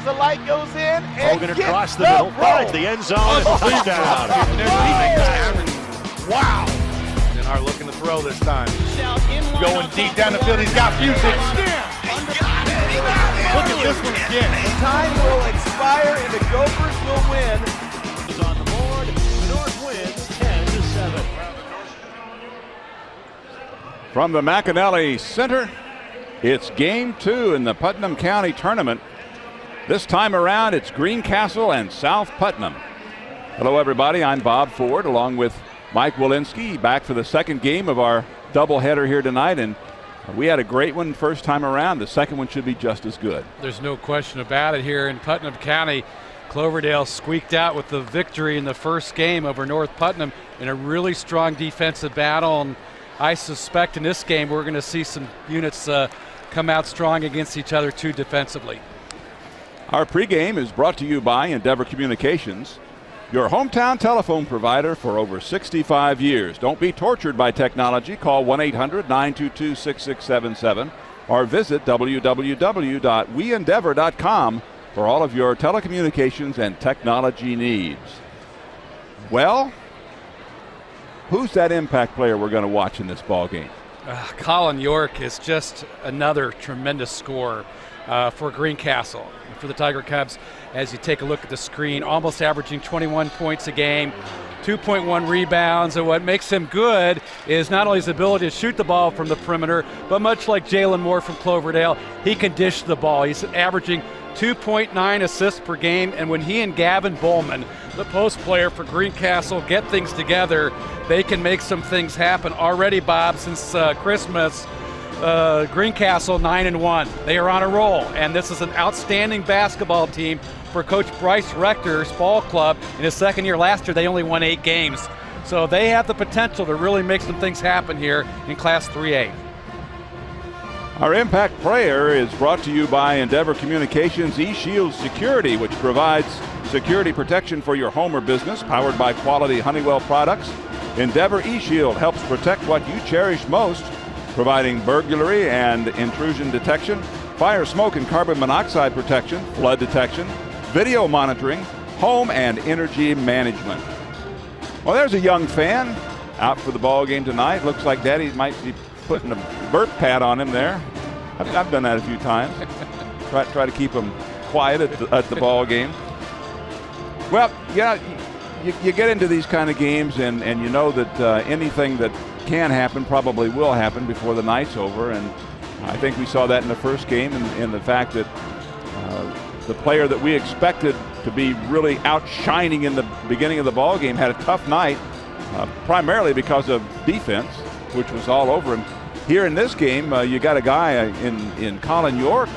the light goes in, and Hogan across the middle, finds the end zone, touchdown. Wow. Denhart looking to throw this time. Going deep down the field, he's got Fusich. Look at this one again. Time will expire and the Gophers will win. Is on the board. The North wins 10-7. From the McAnally Center, it's game 2 in the Putnam County Tournament. This time around, it's Greencastle and South Putnam. Hello, everybody. I'm Bob Ford, along with Mike Walensky, back for the second game of our doubleheader here tonight. And we had a great one first time around. The second one should be just as good. There's no question about it here in Putnam County. Cloverdale squeaked out with the victory in the first game over North Putnam in a really strong defensive battle. And I suspect in this game we're going to see some units come out strong against each other too defensively. Our pregame is brought to you by Endeavor Communications, your hometown telephone provider for over 65 years. Don't be tortured by technology. Call 1-800-922-6677 or visit www.weendeavor.com for all of your telecommunications and technology needs. Well, who's that impact player we're going to watch in this ball game? Colin York is just another tremendous scorer for Greencastle. For the Tiger Cubs, as you take a look at the screen, almost averaging 21 points a game, 2.1 rebounds, and what makes him good is not only his ability to shoot the ball from the perimeter, but much like Jalen Moore from Cloverdale, he can dish the ball. He's averaging 2.9 assists per game, and when he and Gavin Bowman, the post player for Greencastle, get things together, they can make some things happen. Already, Bob, since Christmas, Greencastle 9-1. They are on a roll, and this is an outstanding basketball team for Coach Bryce Rector's ball club. In his second year last year, they only won 8 games. So they have the potential to really make some things happen here in Class 3A. Our impact player is brought to you by Endeavor Communications eShield Security, which provides security protection for your home or business, powered by quality Honeywell products. Endeavor eShield helps protect what you cherish most, providing burglary and intrusion detection, fire, smoke, and carbon monoxide protection, flood detection, video monitoring, home and energy management. Well, there's a young fan out for the ball game tonight. Looks like Daddy might be putting a birth pad on him there. I've done that a few times. Try to keep him quiet at the ball game. Well, yeah, you get into these kind of games, and you know that anything that can happen probably will happen before the night's over, and I think we saw that in the first game, in the fact that the player that we expected to be really outshining in the beginning of the ball game had a tough night, primarily because of defense, which was all over him. Here in this game, you got a guy in Colin York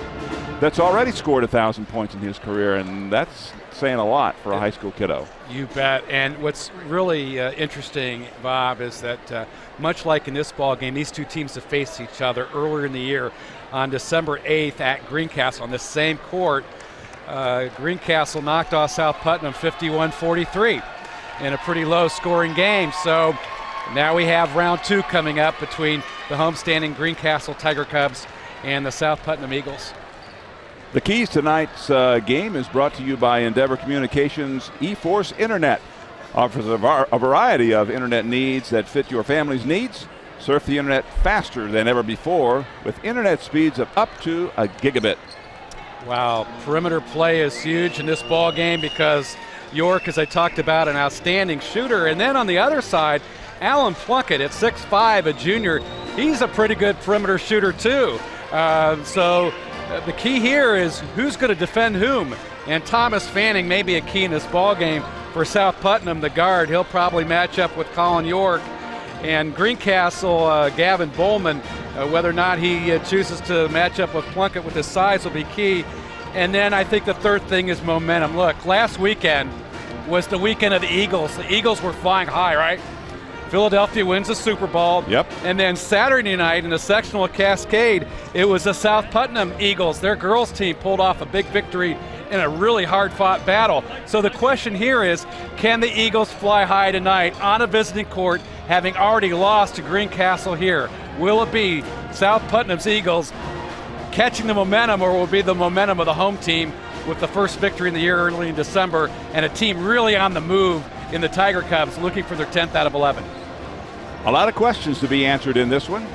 that's already scored 1,000 points in his career, and that's saying a lot for a high school kiddo. You bet. And what's really interesting, Bob, is that much like in this ball game, these two teams have faced each other earlier in the year on December 8th at Greencastle on the same court. Greencastle knocked off South Putnam 51-43 in a pretty low scoring game. So now we have round 2 coming up between the homestanding Greencastle Tiger Cubs and the South Putnam Eagles. The keys tonight's game is brought to you by Endeavor Communications eForce Internet. Offers a variety of internet needs that fit your family's needs. Surf the internet faster than ever before with internet speeds of up to a gigabit. Wow, perimeter play is huge in this ball game because York, as I talked about, an outstanding shooter. And then on the other side, Alan Plunkett at 6'5", a junior, he's a pretty good perimeter shooter too. The key here is who's going to defend whom, and Thomas Fanning may be a key in this ball game for South Putnam, the guard. He'll probably match up with Colin York, and Greencastle, Gavin Bowman, whether or not he chooses to match up with Plunkett with his size will be key. And then I think the third thing is momentum. Look, last weekend was the weekend of the Eagles. The Eagles were flying high, right? Philadelphia wins the Super Bowl. Yep. And then Saturday night in the sectional at Cascade, it was the South Putnam Eagles. Their girls team pulled off a big victory in a really hard-fought battle. So the question here is, can the Eagles fly high tonight on a visiting court, having already lost to Greencastle here? Will it be South Putnam's Eagles catching the momentum, or will it be the momentum of the home team with the first victory in the year early in December, and a team really on the move in the Tiger Cubs looking for their 10th out of 11. A lot of questions to be answered in this one,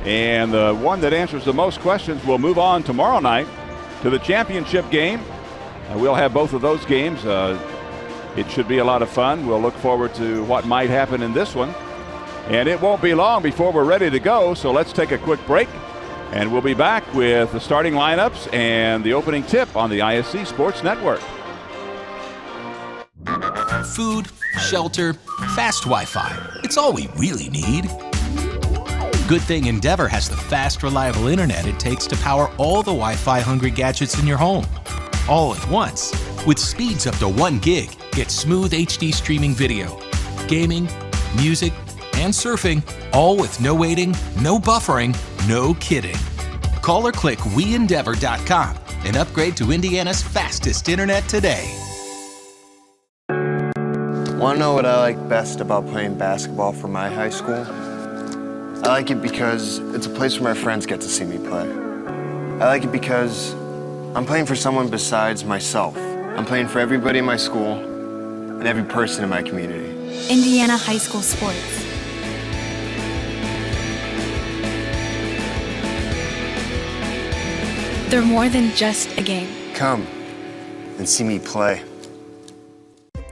and the one that answers the most questions will move on tomorrow night to the championship game. We'll have both of those games. It should be a lot of fun. We'll look forward to what might happen in this one. And it won't be long before we're ready to go, so let's take a quick break. And we'll be back with the starting lineups and the opening tip on the ISC Sports Network. Food, shelter, fast Wi-Fi. It's all we really need. Good thing Endeavor has the fast, reliable internet it takes to power all the Wi-Fi hungry gadgets in your home. All at once. With speeds up to 1 gig, get smooth HD streaming video, gaming, music, and surfing, all with no waiting, no buffering, no kidding. Call or click WeEndeavor.com and upgrade to Indiana's fastest internet today. Want to know what I like best about playing basketball for my high school? I like it because it's a place where my friends get to see me play. I like it because I'm playing for someone besides myself. I'm playing for everybody in my school and every person in my community. Indiana high school sports. They're more than just a game. Come and see me play.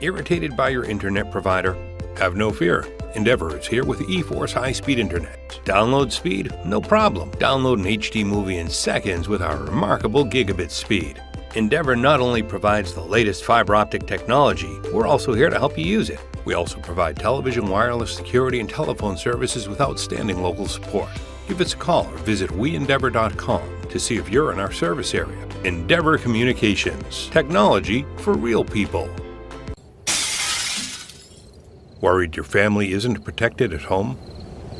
Irritated by your internet provider? Have no fear. Endeavor is here with eForce high-speed internet. Download speed? No problem. Download an HD movie in seconds with our remarkable gigabit speed. Endeavor not only provides the latest fiber optic technology, we're also here to help you use it. We also provide television, wireless, security, and telephone services with outstanding local support. Give us a call or visit WeEndeavor.com to see if you're in our service area. Endeavor Communications. Technology for real people. Worried your family isn't protected at home?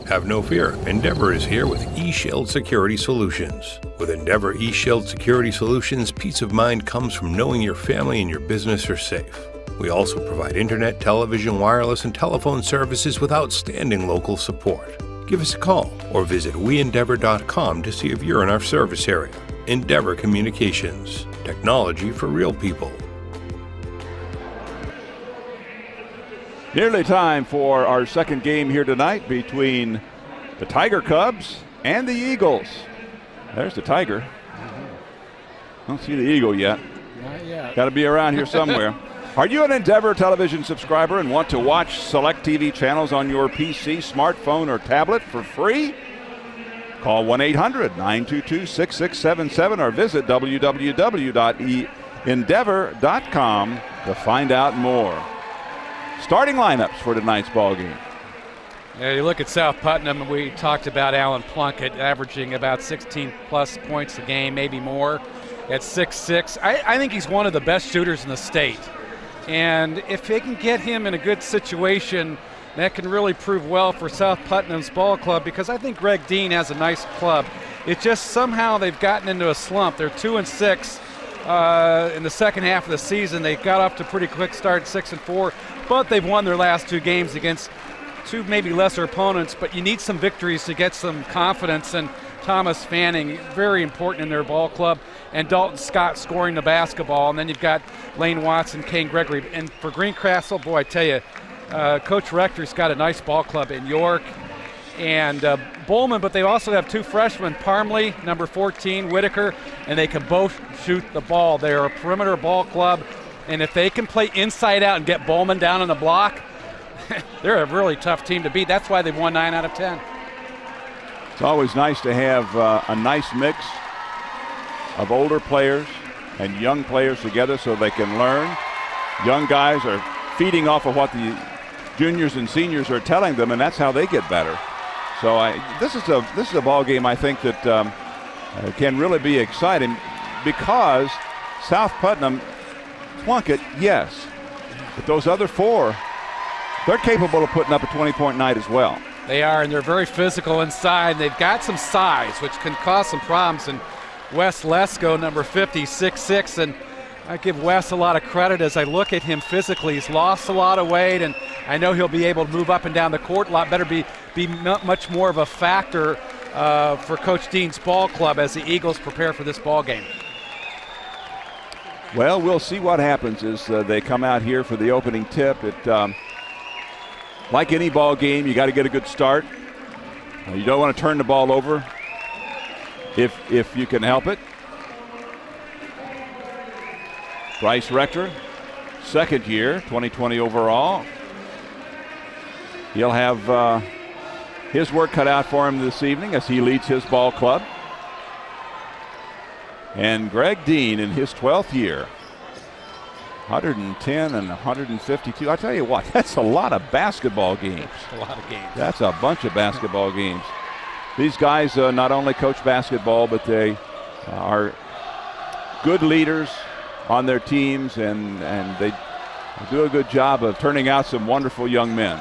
Have no fear. Endeavor is here with eShield Security Solutions. With Endeavor eShield Security Solutions, peace of mind comes from knowing your family and your business are safe. We also provide internet, television, wireless, and telephone services with outstanding local support. Give us a call or visit WeEndeavor.com to see if you're in our service area. Endeavor Communications. Technology for real people. Nearly time for our second game here tonight between the Tiger Cubs and the Eagles. There's the Tiger. Don't see the Eagle yet. Not yet. Got to be around here somewhere. Are you an Endeavor television subscriber and want to watch select TV channels on your PC, smartphone, or tablet for free? Call 1-800-922-6677 or visit www.endeavor.com to find out more. Starting lineups for tonight's ball game. Yeah, you look at South Putnam, and we talked about Alan Plunkett averaging about 16-plus points a game, maybe more, at 6'6". I think he's one of the best shooters in the state. And if they can get him in a good situation, that can really prove well for South Putnam's ball club, because I think Greg Dean has a nice club. It's just somehow they've gotten into a slump. They're 2-6 in the second half of the season. They got off to a pretty quick start, 6-4, but they've won their last 2 games against 2 maybe lesser opponents. But you need some victories to get some confidence, and Thomas Fanning, very important in their ball club, and Dalton Scott scoring the basketball. And then you've got Lane Watson, Kane Gregory. And for Greencastle, boy, I tell you, Coach Rector's got a nice ball club in York and Bowman, but they also have 2 freshmen, Parmley, number 14, Whitaker, and they can both shoot the ball. They're a perimeter ball club, and if they can play inside out and get Bowman down on the block, they're a really tough team to beat. That's why they've won 9 out of 10. It's always nice to have a nice mix of older players and young players together so they can learn. Young guys are feeding off of what the juniors and seniors are telling them, and that's how they get better. So this is a ball game I think that can really be exciting, because South Putnam, Plunkett, yes, but those other 4, they're capable of putting up a 20-point night as well. They are, and they're very physical inside. They've got some size, which can cause some problems. And Wes Lesko, number 50, 6'6", and I give Wes a lot of credit as I look at him physically. He's lost a lot of weight, and I know he'll be able to move up and down the court a lot better, be much more of a factor for Coach Dean's ball club as the Eagles prepare for this ball game. Well, we'll see what happens as they come out here for the opening tip. Like any ball game, you got to get a good start. You don't want to turn the ball over if you can help it. Bryce Rector, second year, 2020 overall. He'll have his work cut out for him this evening as he leads his ball club. And Greg Dean in his 12th year, 110 and 152. I tell you what, that's a lot of basketball games. A lot of games. That's a bunch of basketball games. These guys not only coach basketball, but they are good leaders on their teams, and they do a good job of turning out some wonderful young men.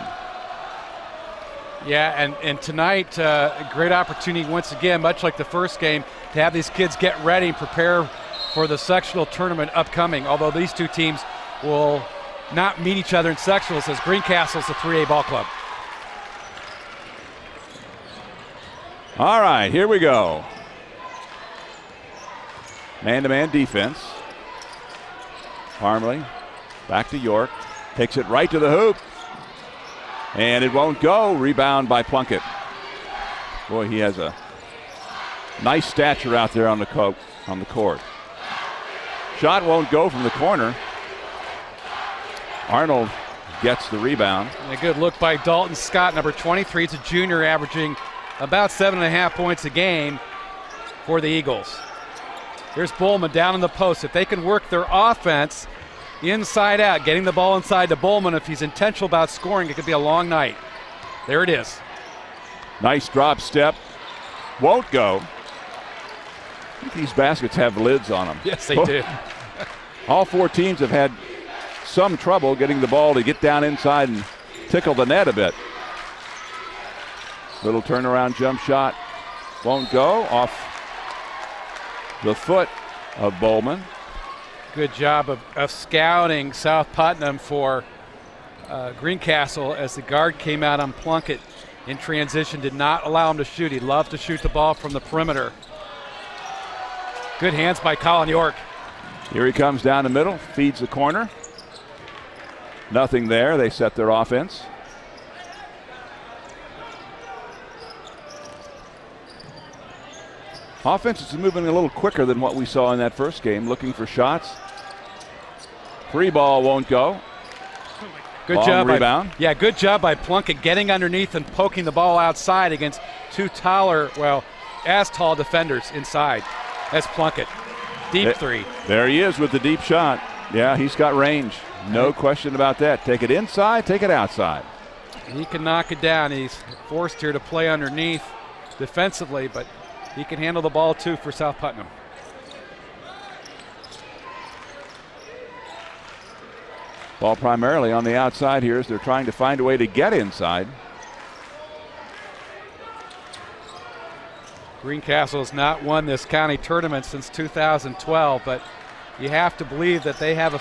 Yeah, and tonight, a great opportunity once again, much like the first game, to have these kids get ready and prepare for the sectional tournament upcoming, although these two teams will not meet each other in sectionals as Greencastle's a 3A ball club. All right, here we go. Man-to-man defense. Parmley back to York, takes it right to the hoop. And it won't go. Rebound by Plunkett. Boy, he has a nice stature out there on the court. Shot won't go from the corner. Arnold gets the rebound. And a good look by Dalton Scott, number 23. It's a junior averaging about 7.5 points a game for the Eagles. Here's Bowman down in the post. If they can work their offense inside out, getting the ball inside to Bowman, if he's intentional about scoring, it could be a long night. There it is. Nice drop step. Won't go. I think these baskets have lids on them. Yes, they do. All four teams have had some trouble getting the ball to get down inside and tickle the net a bit. Little turnaround jump shot. Won't go. Off the foot of Bowman. Good job of scouting South Putnam for Greencastle as the guard came out on Plunkett in transition, did not allow him to shoot. He loved to shoot the ball from the perimeter. Good hands by Colin York. Here he comes down the middle, feeds the corner. Nothing there. They set their offense. Offense is moving a little quicker than what we saw in that first game, looking for shots. Free ball won't go. Good Long job. Rebound. Good job by Plunkett getting underneath and poking the ball outside against two taller, as tall defenders inside. That's Plunkett. Deep three. There he is with the deep shot. Yeah, he's got range. No question about that. Take it inside, take it outside. He can knock it down. He's forced here to play underneath defensively, but he can handle the ball too for South Putnam. Ball primarily on the outside here as they're trying to find a way to get inside. Greencastle has not won this county tournament since 2012, but you have to believe that they have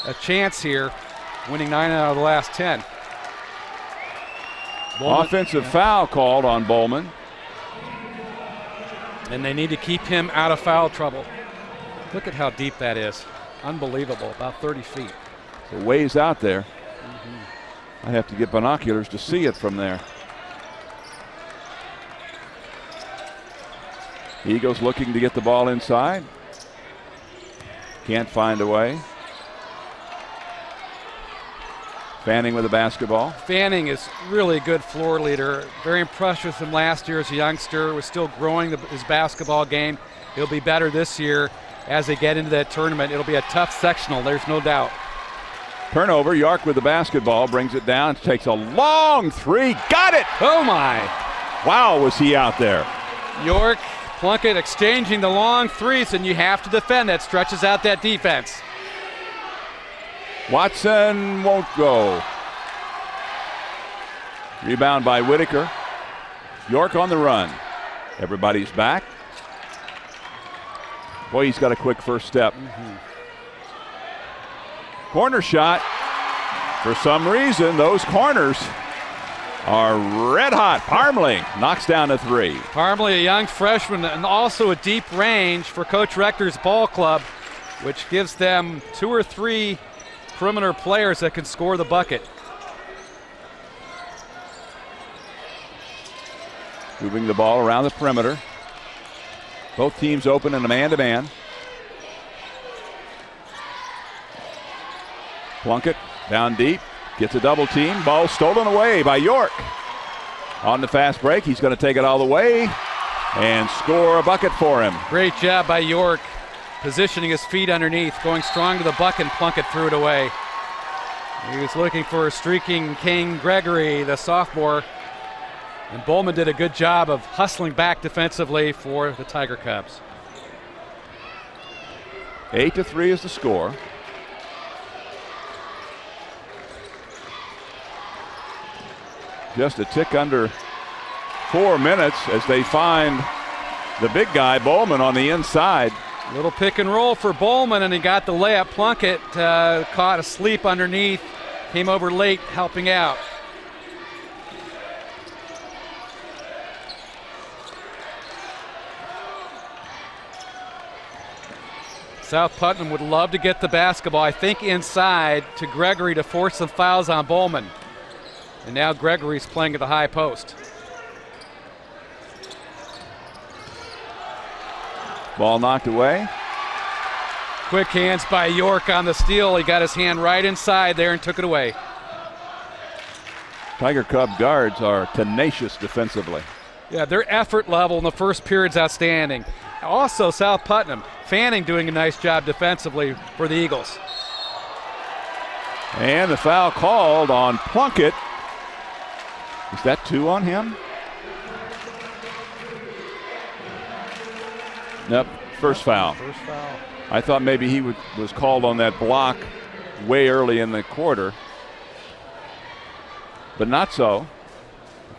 a chance here, winning 9 out of the last 10. Bowman, offensive foul called on Bowman. And they need to keep him out of foul trouble. Look at how deep that is. Unbelievable, about 30 feet. It's a ways out there. I'd have to get binoculars to see it from there. Eagles looking to get the ball inside. Can't find a way. Fanning with the basketball. Fanning is really a good floor leader. Very impressed with him last year as a youngster. Was still growing his basketball game. He'll be better this year as they get into that tournament. It'll be a tough sectional, there's no doubt. Turnover, York with the basketball, brings it down, takes a long three, got it! Oh my! Wow, was he out there. York, Plunkett exchanging the long threes, and you have to defend that, stretches out that defense. Watson won't go. Rebound by Whitaker. York on the run. Everybody's back. Boy, he's got a quick first step. Corner shot. For some reason, those corners are red hot. Parmley knocks down a three. Parmley, a young freshman, and also a deep range for Coach Rector's ball club. which gives them 2 or 3 perimeter players that can score the bucket. Moving the ball around the perimeter. Both teams open in a man-to-man. Plunkett down deep, gets a double team. Ball stolen away by York. On the fast break, he's going to take it all the way and score a bucket for him. Great job by York, positioning his feet underneath, going strong to the bucket, and Plunkett threw it away. He was looking for a streaking King Gregory, the sophomore, and Bowman did a good job of hustling back defensively for the Tiger Cubs. 8-3 is the score. Just a tick under 4 minutes as they find the big guy, Bowman, on the inside. Little pick and roll for Bowman, and he got the layup. Plunkett caught asleep underneath, came over late helping out. South Putnam would love to get the basketball, I think, inside to Gregory to force some fouls on Bowman. And now Gregory's playing at the high post. Ball knocked away. Quick hands by York on the steal. He got his hand right inside there and took it away. Tiger Cub guards are tenacious defensively. Yeah, their effort level in the first period's outstanding. Also, South Putnam, Fanning doing a nice job defensively for the Eagles. And the foul called on Plunkett. Is that 2 on him? Nope, first foul. First foul. I thought maybe he was called on that block way early in the quarter, but not so.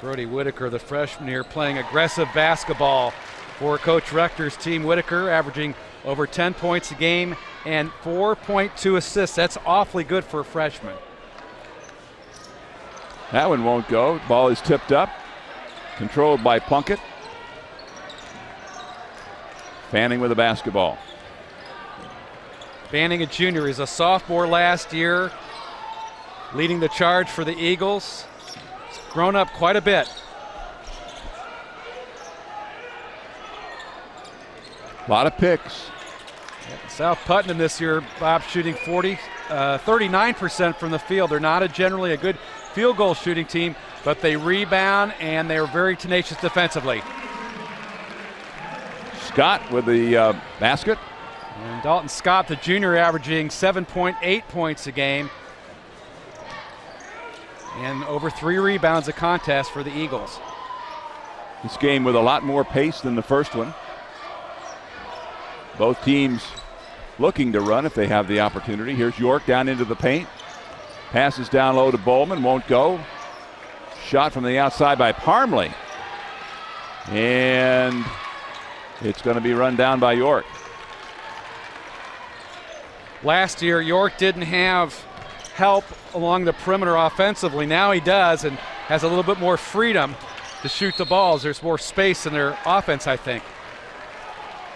Brody Whitaker, the freshman here, playing aggressive basketball for Coach Rector's team. Whitaker averaging over 10 points a game and 4.2 assists. That's awfully good for a freshman. That one won't go. Ball is tipped up, controlled by Plunkett. Fanning with the basketball. Fanning, a junior, is a sophomore last year, leading the charge for the Eagles. He's grown up quite a bit. A lot of picks. South Putnam this year, Bob, shooting 39% from the field. They're not generally a good field goal shooting team, but they rebound and they're very tenacious defensively. Scott with the basket. And Dalton Scott, the junior, averaging 7.8 points a game and over 3 rebounds a contest for the Eagles. This game with a lot more pace than the first one. Both teams looking to run if they have the opportunity. Here's York down into the paint. Passes down low to Bowman, won't go. Shot from the outside by Parmley. And it's going to be run down by York. Last year, York didn't have help along the perimeter offensively. Now he does and has a little bit more freedom to shoot the balls. There's more space in their offense, I think.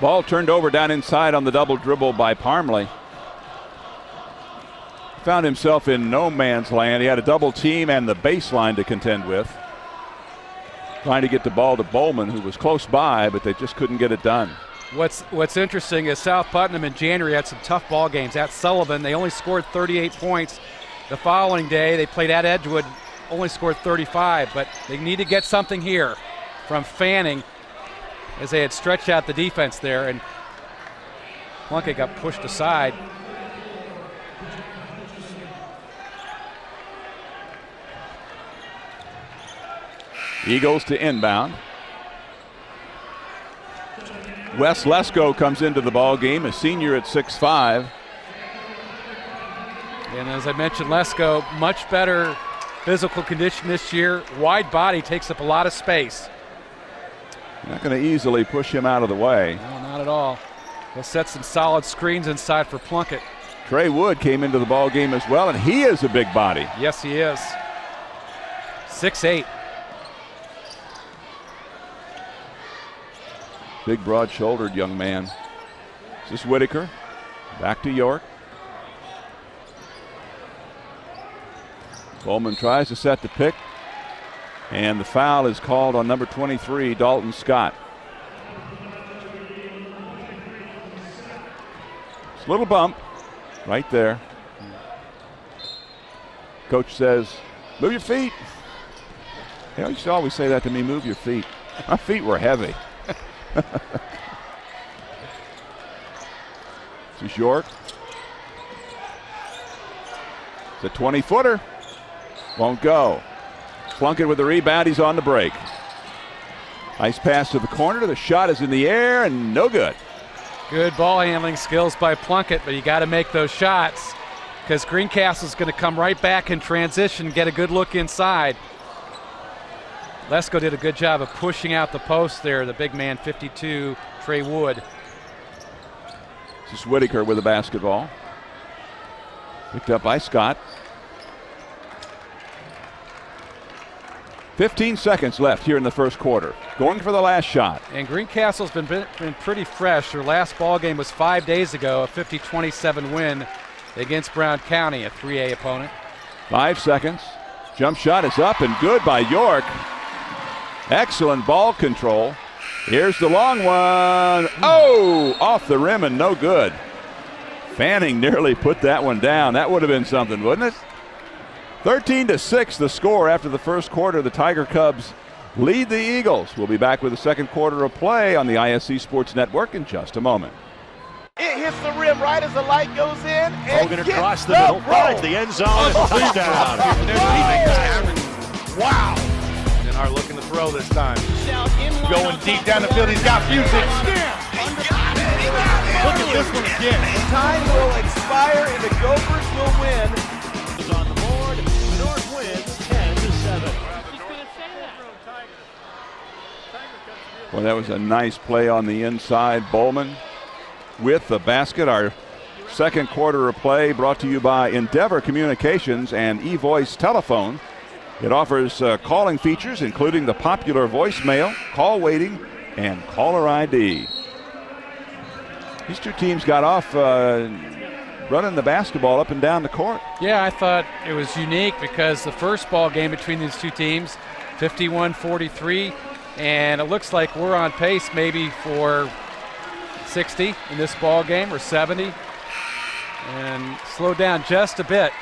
Ball turned over down inside on the double dribble by Parmley. Found himself in no man's land. He had a double team and the baseline to contend with. Trying to get the ball to Bowman, who was close by, but they just couldn't get it done. What's interesting is South Putnam in January had some tough ball games. At Sullivan, they only scored 38 points. The following day, they played at Edgewood, only scored 35, but they need to get something here from Fanning as they had stretched out the defense there, and Plunkett got pushed aside. Eagles to inbound. Wes Lesko comes into the ball game, a senior at 6'5". And as I mentioned, Lesko, much better physical condition this year. Wide body, takes up a lot of space. Not going to easily push him out of the way. No, not at all. He'll set some solid screens inside for Plunkett. Trey Wood came into the ball game as well, and he is a big body. Yes, he is. 6'8". Big, broad-shouldered young man. Is this Whitaker? Back to York. Bowman tries to set the pick, and the foul is called on number 23, Dalton Scott. It's a little bump right there. Coach says, move your feet. You used to always say that to me, move your feet. My feet were heavy. This is York. It's a 20-footer. Won't go. Plunkett with the rebound. He's on the break. Nice pass to the corner. The shot is in the air and no good. Good ball handling skills by Plunkett, but you got to make those shots because Greencastle's going to come right back in transition, get a good look inside. Lesko did a good job of pushing out the post there, the big man, 52, Trey Wood. This is Whitaker with the basketball. Picked up by Scott. 15 seconds left here in the first quarter. Going for the last shot. And Greencastle's been pretty fresh. Their last ball game was 5 days ago, a 50-27 win against Brown County, a 3A opponent. 5 seconds. Jump shot is up and good by York. Excellent ball control. Here's the long one. Oh, off the rim and no good. Fanning nearly put that one down. That would have been something, wouldn't it? 13-6 the score after the first quarter. The Tiger Cubs lead the Eagles. We'll be back with the second quarter of play on the ISC Sports Network in just a moment. It hits the rim right as the light goes in. And Hogan across the middle, finds the end zone, and touchdown. Wow. Denard looking to throw this time. Going deep down the field. He's got music. Look at this one again. Time will expire and the Gophers will win. Is on the board. The North wins 10-7. Well, that was a nice play on the inside. Bowman with the basket. Our second quarter of play brought to you by Endeavor Communications and eVoice Telephone. It offers calling features including the popular voicemail, call waiting, and caller ID. These two teams got off running the basketball up and down the court. Yeah, I thought it was unique because the first ball game between these two teams, 51-43, and it looks like we're on pace maybe for 60 in this ball game or 70, and slow down just a bit.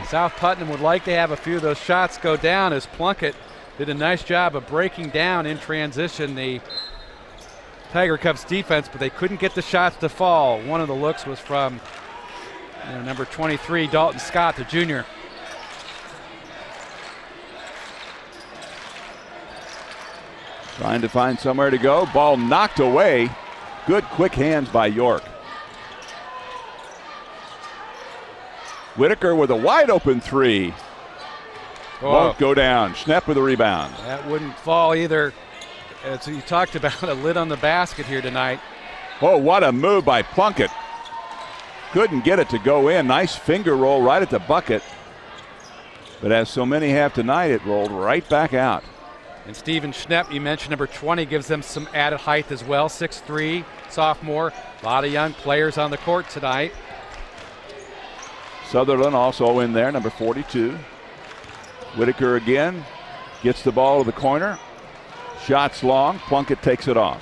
South Putnam would like to have a few of those shots go down as Plunkett did a nice job of breaking down in transition the Tiger Cubs defense, but they couldn't get the shots to fall. One of the looks was from number 23, Dalton Scott, the junior. Trying to find somewhere to go. Ball knocked away. Good quick hands by York. Whitaker with a wide open three. Won't go down. Schnepp with a rebound. That wouldn't fall either. As you talked about, a lid on the basket here tonight. Oh, what a move by Plunkett. Couldn't get it to go in. Nice finger roll right at the bucket. But as so many have tonight, it rolled right back out. And Steven Schnepp, you mentioned number 20, gives them some added height as well. 6'3", sophomore. A lot of young players on the court tonight. Sutherland also in there, number 42. Whitaker again gets the ball to the corner. Shots long. Plunkett takes it off.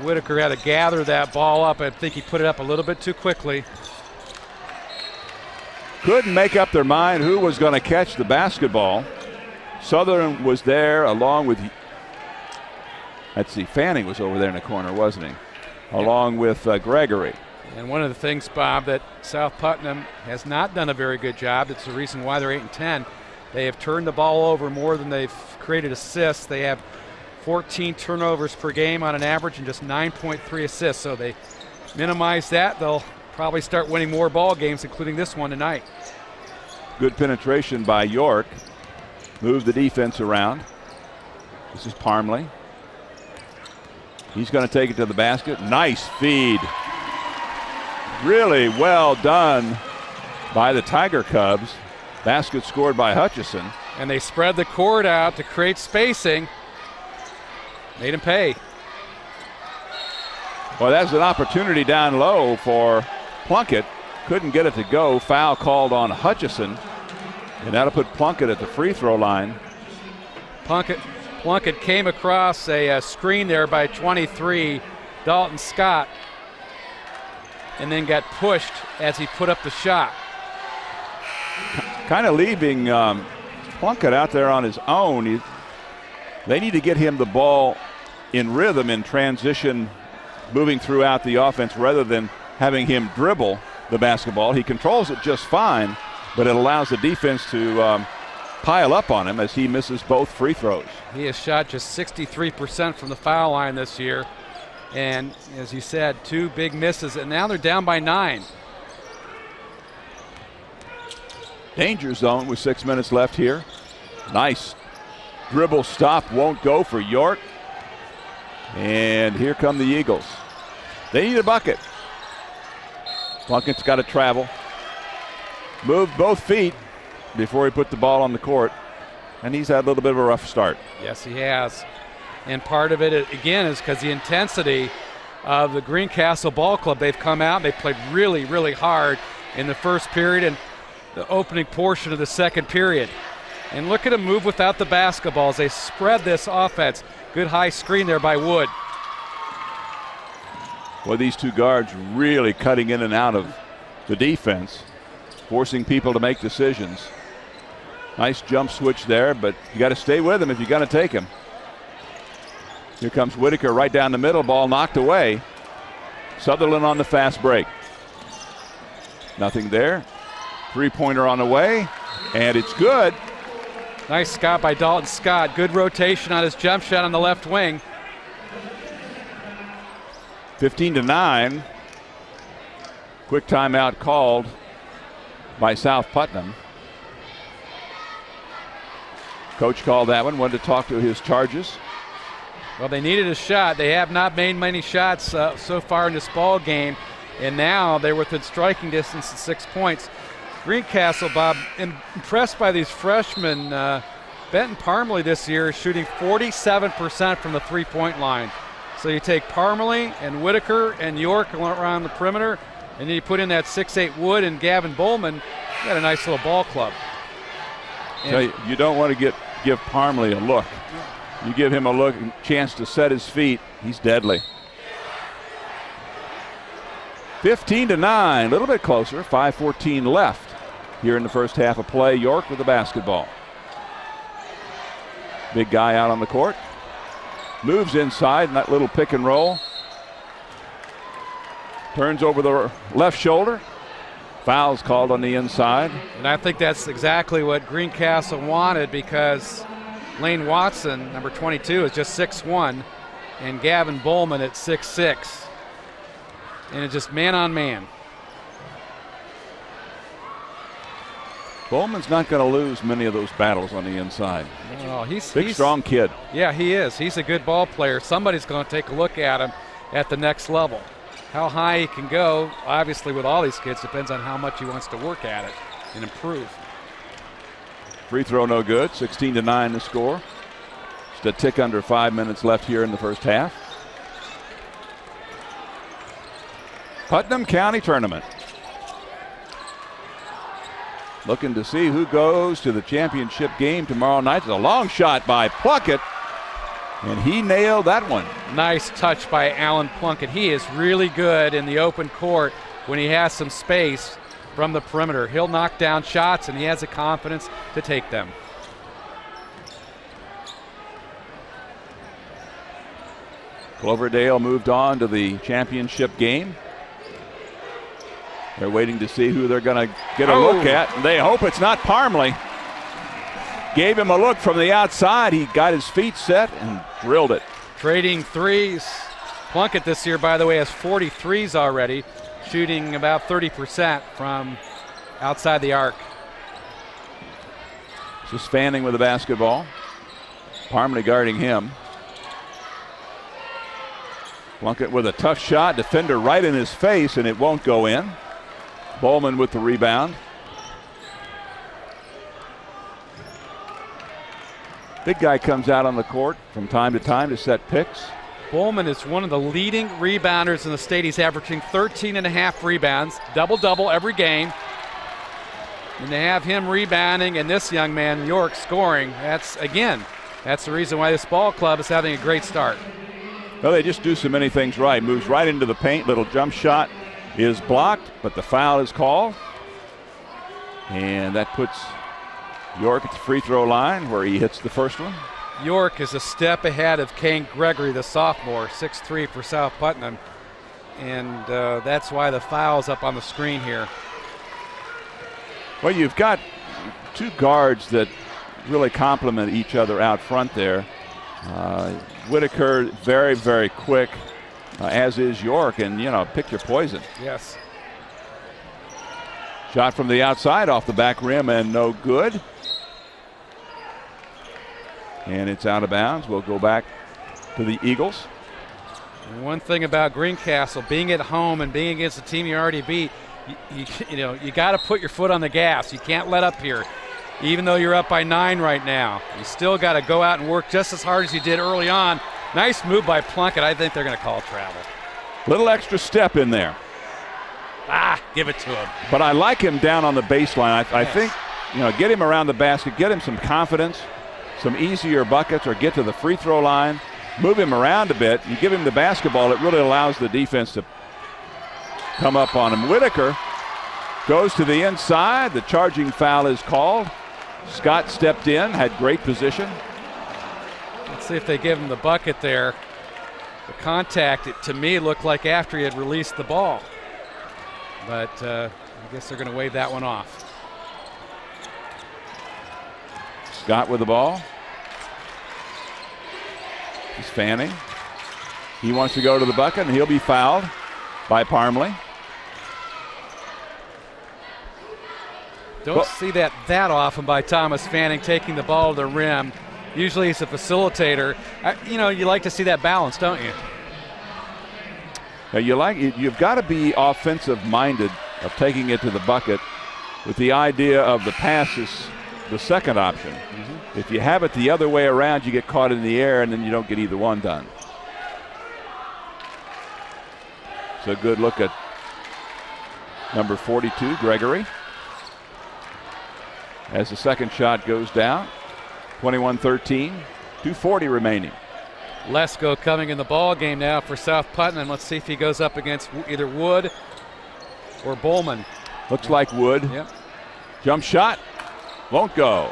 Whitaker had to gather that ball up. I think he put it up a little bit too quickly. Couldn't make up their mind who was going to catch the basketball. Sutherland was there along with, let's see, Fanning was over there in the corner, wasn't he? Along with Gregory. And one of the things, Bob, that South Putnam has not done a very good job, it's the reason why they're 8-10. They have turned the ball over more than they've created assists. They have 14 turnovers per game on an average and just 9.3 assists. So they minimize that. They'll probably start winning more ball games, including this one tonight. Good penetration by York. Move the defense around. This is Parmley. He's going to take it to the basket. Nice feed. Really well done by the Tiger Cubs. Basket scored by Hutchison. And they spread the court out to create spacing. Made him pay. Well, that's an opportunity down low for Plunkett. Couldn't get it to go. Foul called on Hutchison. And that'll put Plunkett at the free throw line. Plunkett came across a screen there by 23, Dalton Scott, and then got pushed as he put up the shot. Kind of leaving Plunkett out there on his own. They need to get him the ball in rhythm in transition, moving throughout the offense rather than having him dribble the basketball. He controls it just fine, but it allows the defense to pile up on him as he misses both free throws. He has shot just 63% from the foul line this year. And as you said, 2 big misses, and now they're down by 9. Danger zone with 6 minutes left here. Nice dribble stop, won't go for York. And here come the Eagles. They need a bucket. Plunkett's got to travel. Moved both feet before he put the ball on the court. And he's had a little bit of a rough start. Yes, he has. And part of it, again, is because the intensity of the Greencastle Ball Club. They've come out, they played really, really hard in the first period and the opening portion of the second period. And look at them move without the basketball as they spread this offense. Good high screen there by Wood. Well, these 2 guards really cutting in and out of the defense, forcing people to make decisions. Nice jump switch there, but you got to stay with him if you're going to take him. Here comes Whitaker right down the middle, ball knocked away. Sutherland on the fast break. Nothing there. 3-pointer on the way, and it's good. Nice shot by Dalton Scott. Good rotation on his jump shot on the left wing. 15-9. Quick timeout called by South Putnam. Coach called that one, wanted to talk to his charges. Well, they needed a shot. They have not made many shots so far in this ball game, and now they're within striking distance at 6 points. Greencastle, Bob, impressed by these freshmen. Benton Parmalee this year is shooting 47% from the 3-point line. So you take Parmalee and Whitaker and York around the perimeter, and then you put in that 6'8" Wood and Gavin Bowman. You got a nice little ball club. So you don't want to give Parmalee a look. You give him a look, chance to set his feet. He's deadly. 15-9, a little bit closer. 5:14 left here in the first half of play. York with the basketball. Big guy out on the court. Moves inside in that little pick and roll. Turns over the left shoulder. Foul's called on the inside. And I think that's exactly what Greencastle wanted, because Lane Watson, number 22, is just 6'1", and Gavin Bowman at 6'6". And it's just man on man. Bowman's not going to lose many of those battles on the inside. Oh, he's strong kid. Yeah, he is. He's a good ball player. Somebody's going to take a look at him at the next level. How high he can go, obviously with all these kids, depends on how much he wants to work at it and improve. Free throw no good. 16-9 the score. Just a tick under 5 minutes left here in the first half. Putnam County Tournament. Looking to see who goes to the championship game tomorrow night. It's a long shot by Plunkett, and he nailed that one. Nice touch by Alan Plunkett. He is really good in the open court when he has some space from the perimeter. He'll knock down shots, and he has the confidence to take them. Cloverdale moved on to the championship game. They're waiting to see who they're going to get a look at. They hope it's not Parmalee. Gave him a look from the outside. He got his feet set and drilled it. Trading threes. Plunkett this year, by the way, has 43s already, shooting about 30% from outside the arc. Just Fanning with the basketball. Parmalee guarding him. Plunkett with a tough shot. Defender right in his face, and it won't go in. Bowman with the rebound. Big guy comes out on the court from time to time to set picks. Bowman is one of the leading rebounders in the state. He's averaging 13.5 rebounds, double-double every game. And to have him rebounding and this young man, York, scoring, that's the reason why this ball club is having a great start. Well, they just do so many things right. Moves right into the paint. Little jump shot is blocked, but the foul is called. And that puts York at the free throw line where he hits the first one. York is a step ahead of Kane Gregory, the sophomore, 6'3" for South Putnam. And that's why the foul's up on the screen here. Well, you've got two guards that really complement each other out front there. Whitaker, very, very quick, as is York, and, pick your poison. Yes. Shot from the outside off the back rim and no good. And it's out of bounds. We'll go back to the Eagles. And one thing about Greencastle, being at home and being against a team you already beat, you got to put your foot on the gas. You can't let up here. Even though you're up by 9 right now, you still got to go out and work just as hard as you did early on. Nice move by Plunkett. I think they're going to call travel. Little extra step in there. Give it to him. But I like him down on the baseline. I think, get him around the basket, get him some confidence, some easier buckets, or get to the free throw line, move him around a bit. You give him the basketball, it really allows the defense to come up on him. Whitaker goes to the inside. The charging foul is called. Scott stepped in, had great position. Let's see if they give him the bucket there. The contact, to me, looked like after he had released the ball. But I guess they're going to wave that one off. Scott with the ball. He's fanning. He wants to go to the bucket, and he'll be fouled by Parmley. Don't see that often by Thomas Fanning taking the ball to the rim. Usually he's a facilitator. You like to see that balance, don't you? Now you've got to be offensive-minded of taking it to the bucket with the idea of the pass is the second option. Mm-hmm. If you have it the other way around, you get caught in the air, and then you don't get either one done. So a good look at number 42, Gregory. As the second shot goes down, 21-13, 2:40 remaining. Lesko coming in the ball game now for South Putnam. Let's see if he goes up against either Wood or Bowman. Looks like Wood. Yep. Jump shot, won't go.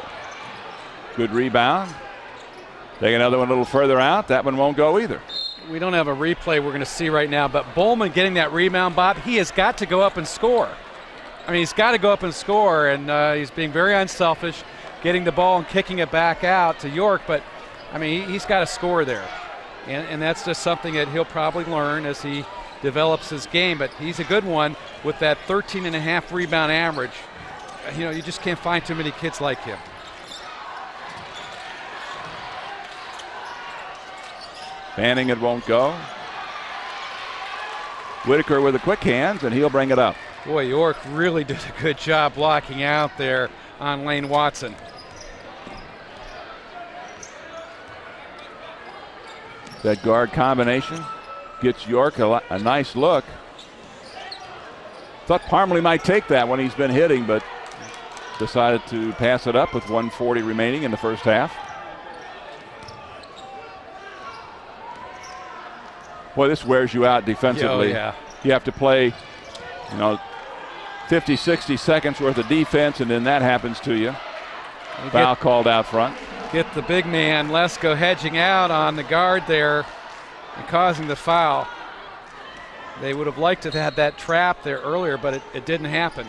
Good rebound. Take another one a little further out. That one won't go either. We don't have a replay we're going to see right now, but Bowman getting that rebound, Bob, he has got to go up and score. He's got to go up and score, and he's being very unselfish, getting the ball and kicking it back out to York, but, he's got to score there. And that's just something that he'll probably learn as he develops his game, but he's a good one with that 13.5 rebound average. You just can't find too many kids like him. Fanning, it won't go. Whitaker with the quick hands, and he'll bring it up. Boy, York really did a good job blocking out there on Lane Watson. That guard combination gets York a nice look. Thought Parmley might take that when he's been hitting, but decided to pass it up with 1:40 remaining in the first half. Boy, this wears you out defensively. Oh, yeah. You have to play, 50, 60 seconds worth of defense, and then that happens to you. Foul called out front. Get the big man, Lesko, hedging out on the guard there and causing the foul. They would have liked to have had that trap there earlier, but it didn't happen.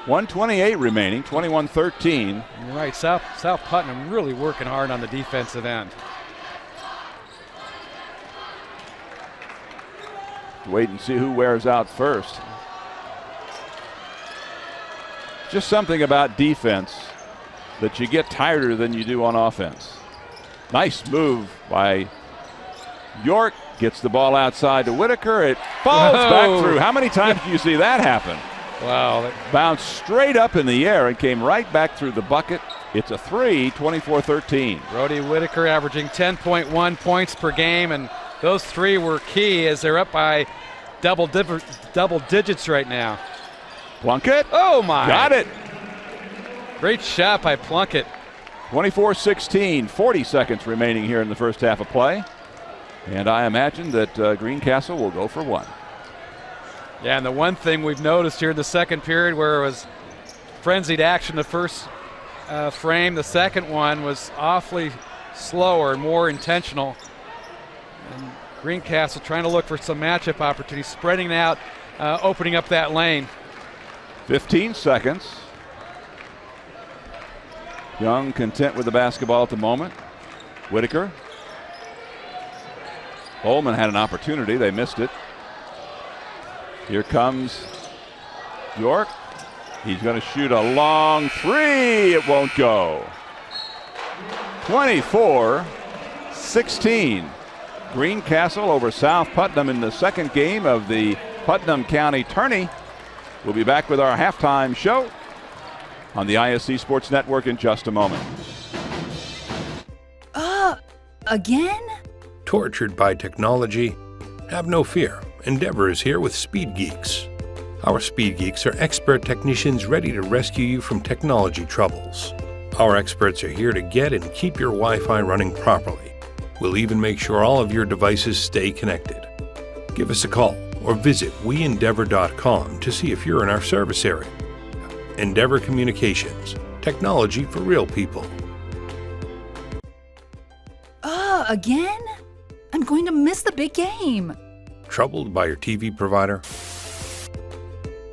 1:28 remaining, 21-13. You're right, South Putnam really working hard on the defensive end. Wait and see who wears out first. Just something about defense that you get tireder than you do on offense. Nice move by York. Gets the ball outside to Whitaker. It falls back through. How many times do you see that happen? Wow. Bounced straight up in the air and came right back through the bucket It's a three, 24-13. Brody Whitaker averaging 10.1 points per game, and those three were key as they're up by double digits right now. Plunkett. Oh, my. Got it. Great shot by Plunkett. 24-16, 40 seconds remaining here in the first half of play. And I imagine that Greencastle will go for one. Yeah, and the one thing we've noticed here in the second period where it was frenzied action the first frame, the second one was awfully slower and more intentional. And Greencastle trying to look for some matchup opportunities, spreading out, opening up that lane. 15 seconds. Young content with the basketball at the moment. Whitaker. Holman had an opportunity. They missed it. Here comes York. He's going to shoot a long three. It won't go. 24-16. Greencastle over South Putnam in the second game of the Putnam County Tourney. We'll be back with our halftime show on the ISC Sports Network in just a moment. Again? Tortured by technology? Have no fear. Endeavor is here with Speed Geeks. Our Speed Geeks are expert technicians ready to rescue you from technology troubles. Our experts are here to get and keep your Wi-Fi running properly. We'll even make sure all of your devices stay connected. Give us a call or visit weendeavor.com to see if you're in our service area. Endeavor Communications, technology for real people. Again? I'm going to miss the big game. Troubled by your TV provider?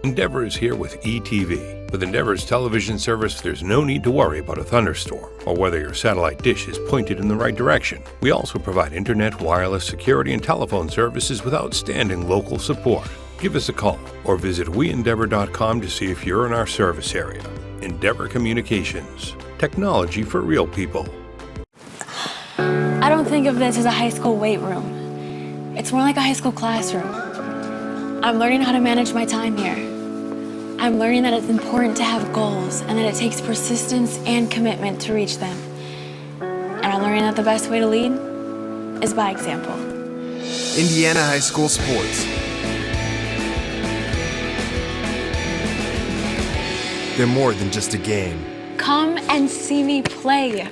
Endeavor is here with eTV. With Endeavor's television service, there's no need to worry about a thunderstorm or whether your satellite dish is pointed in the right direction. We also provide internet, wireless, security, and telephone services with outstanding local support. Give us a call or visit weendeavor.com to see if you're in our service area. Endeavor Communications, technology for real people. I don't think of this as a high school weight room. It's more like a high school classroom. I'm learning how to manage my time here. I'm learning that it's important to have goals and that it takes persistence and commitment to reach them. And I'm learning that the best way to lead is by example. Indiana High School Sports. They're more than just a game. Come and see me play.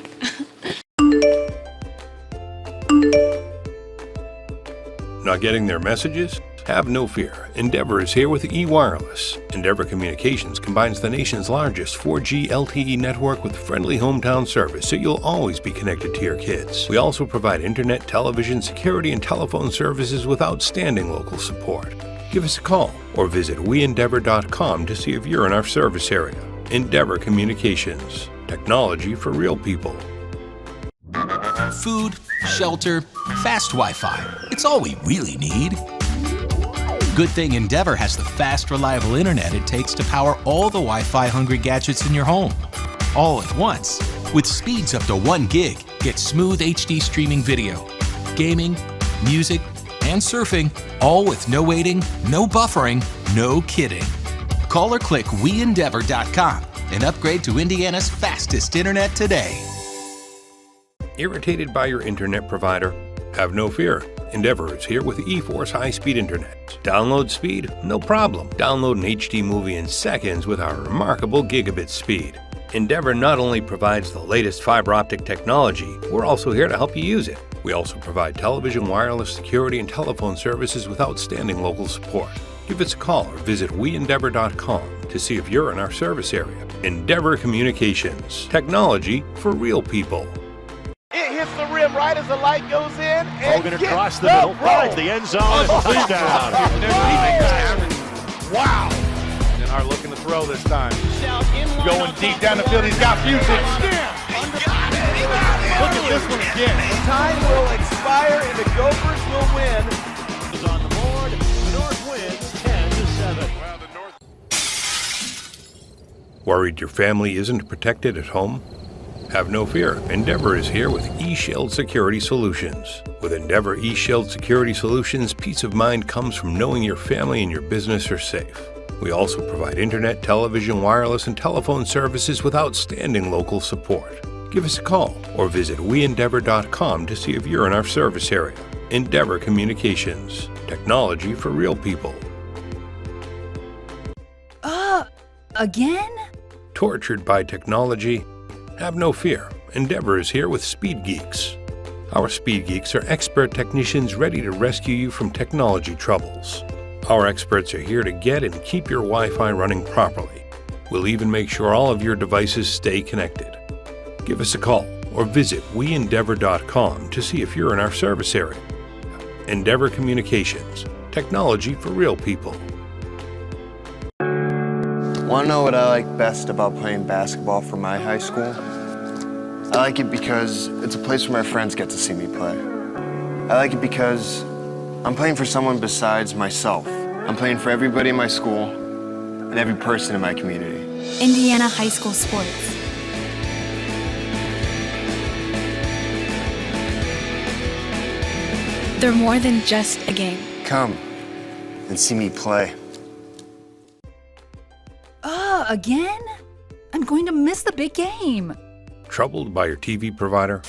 Not getting their messages? Have no fear. Endeavor is here with eWireless. Endeavor Communications combines the nation's largest 4G LTE network with friendly hometown service so you'll always be connected to your kids. We also provide internet, television, security, and telephone services with outstanding local support. Give us a call or visit weendeavor.com to see if you're in our service area. Endeavor Communications, technology for real people. Food, shelter, fast Wi-Fi. It's all we really need. Good thing Endeavor has the fast, reliable internet it takes to power all the Wi-Fi hungry gadgets in your home. All at once. With speeds up to 1 gig, get smooth HD streaming video, gaming, music, and surfing, all with no waiting, no buffering, no kidding. Call or click weendeavor.com and upgrade to Indiana's fastest internet today. Irritated by your internet provider? Have no fear. Endeavor is here with eForce high-speed internet. Download speed? No problem. Download an HD movie in seconds with our remarkable gigabit speed. Endeavor not only provides the latest fiber optic technology, we're also here to help you use it. We also provide television, wireless, security, and telephone services with outstanding local support. Give us a call or visit weendeavor.com to see if you're in our service area. Endeavor Communications, technology for real people. It hits the rim right as the light goes in. Hogan across the middle, finds the end zone, and touchdown. Wow. And are looking to throw this time. Going deep down the field. He's got music. Look at this one again. Time will expire and the Gophers will win. Is on the board. The North wins 10-7. Worried your family isn't protected at home? Have no fear. Endeavor is here with eShield Security Solutions. With Endeavor eShield Security Solutions, peace of mind comes from knowing your family and your business are safe. We also provide internet, television, wireless, and telephone services with outstanding local support. Give us a call or visit weendeavor.com to see if you're in our service area. Endeavor Communications, technology for real people. Again? Tortured by technology? Have no fear. Endeavor is here with Speed Geeks. Our Speed Geeks are expert technicians ready to rescue you from technology troubles. Our experts are here to get and keep your Wi-Fi running properly. We'll even make sure all of your devices stay connected. Give us a call or visit weendeavor.com to see if you're in our service area. Endeavor Communications, technology for real people. Want to know what I like best about playing basketball for my high school? I like it because it's a place where my friends get to see me play. I like it because I'm playing for someone besides myself. I'm playing for everybody in my school and every person in my community. Indiana high school sports. They're more than just a game. Come and see me play. Again? I'm going to miss the big game. Troubled by your TV provider?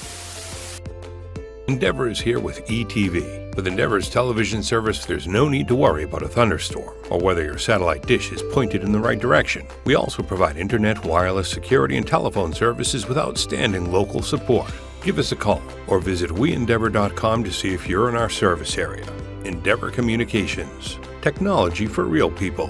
Endeavor is here with eTV. With Endeavor's television service, there's no need to worry about a thunderstorm or whether your satellite dish is pointed in the right direction. We also provide internet, wireless, security, and telephone services with outstanding local support. Give us a call or visit weendeavor.com to see if you're in our service area. Endeavor Communications, technology for real people.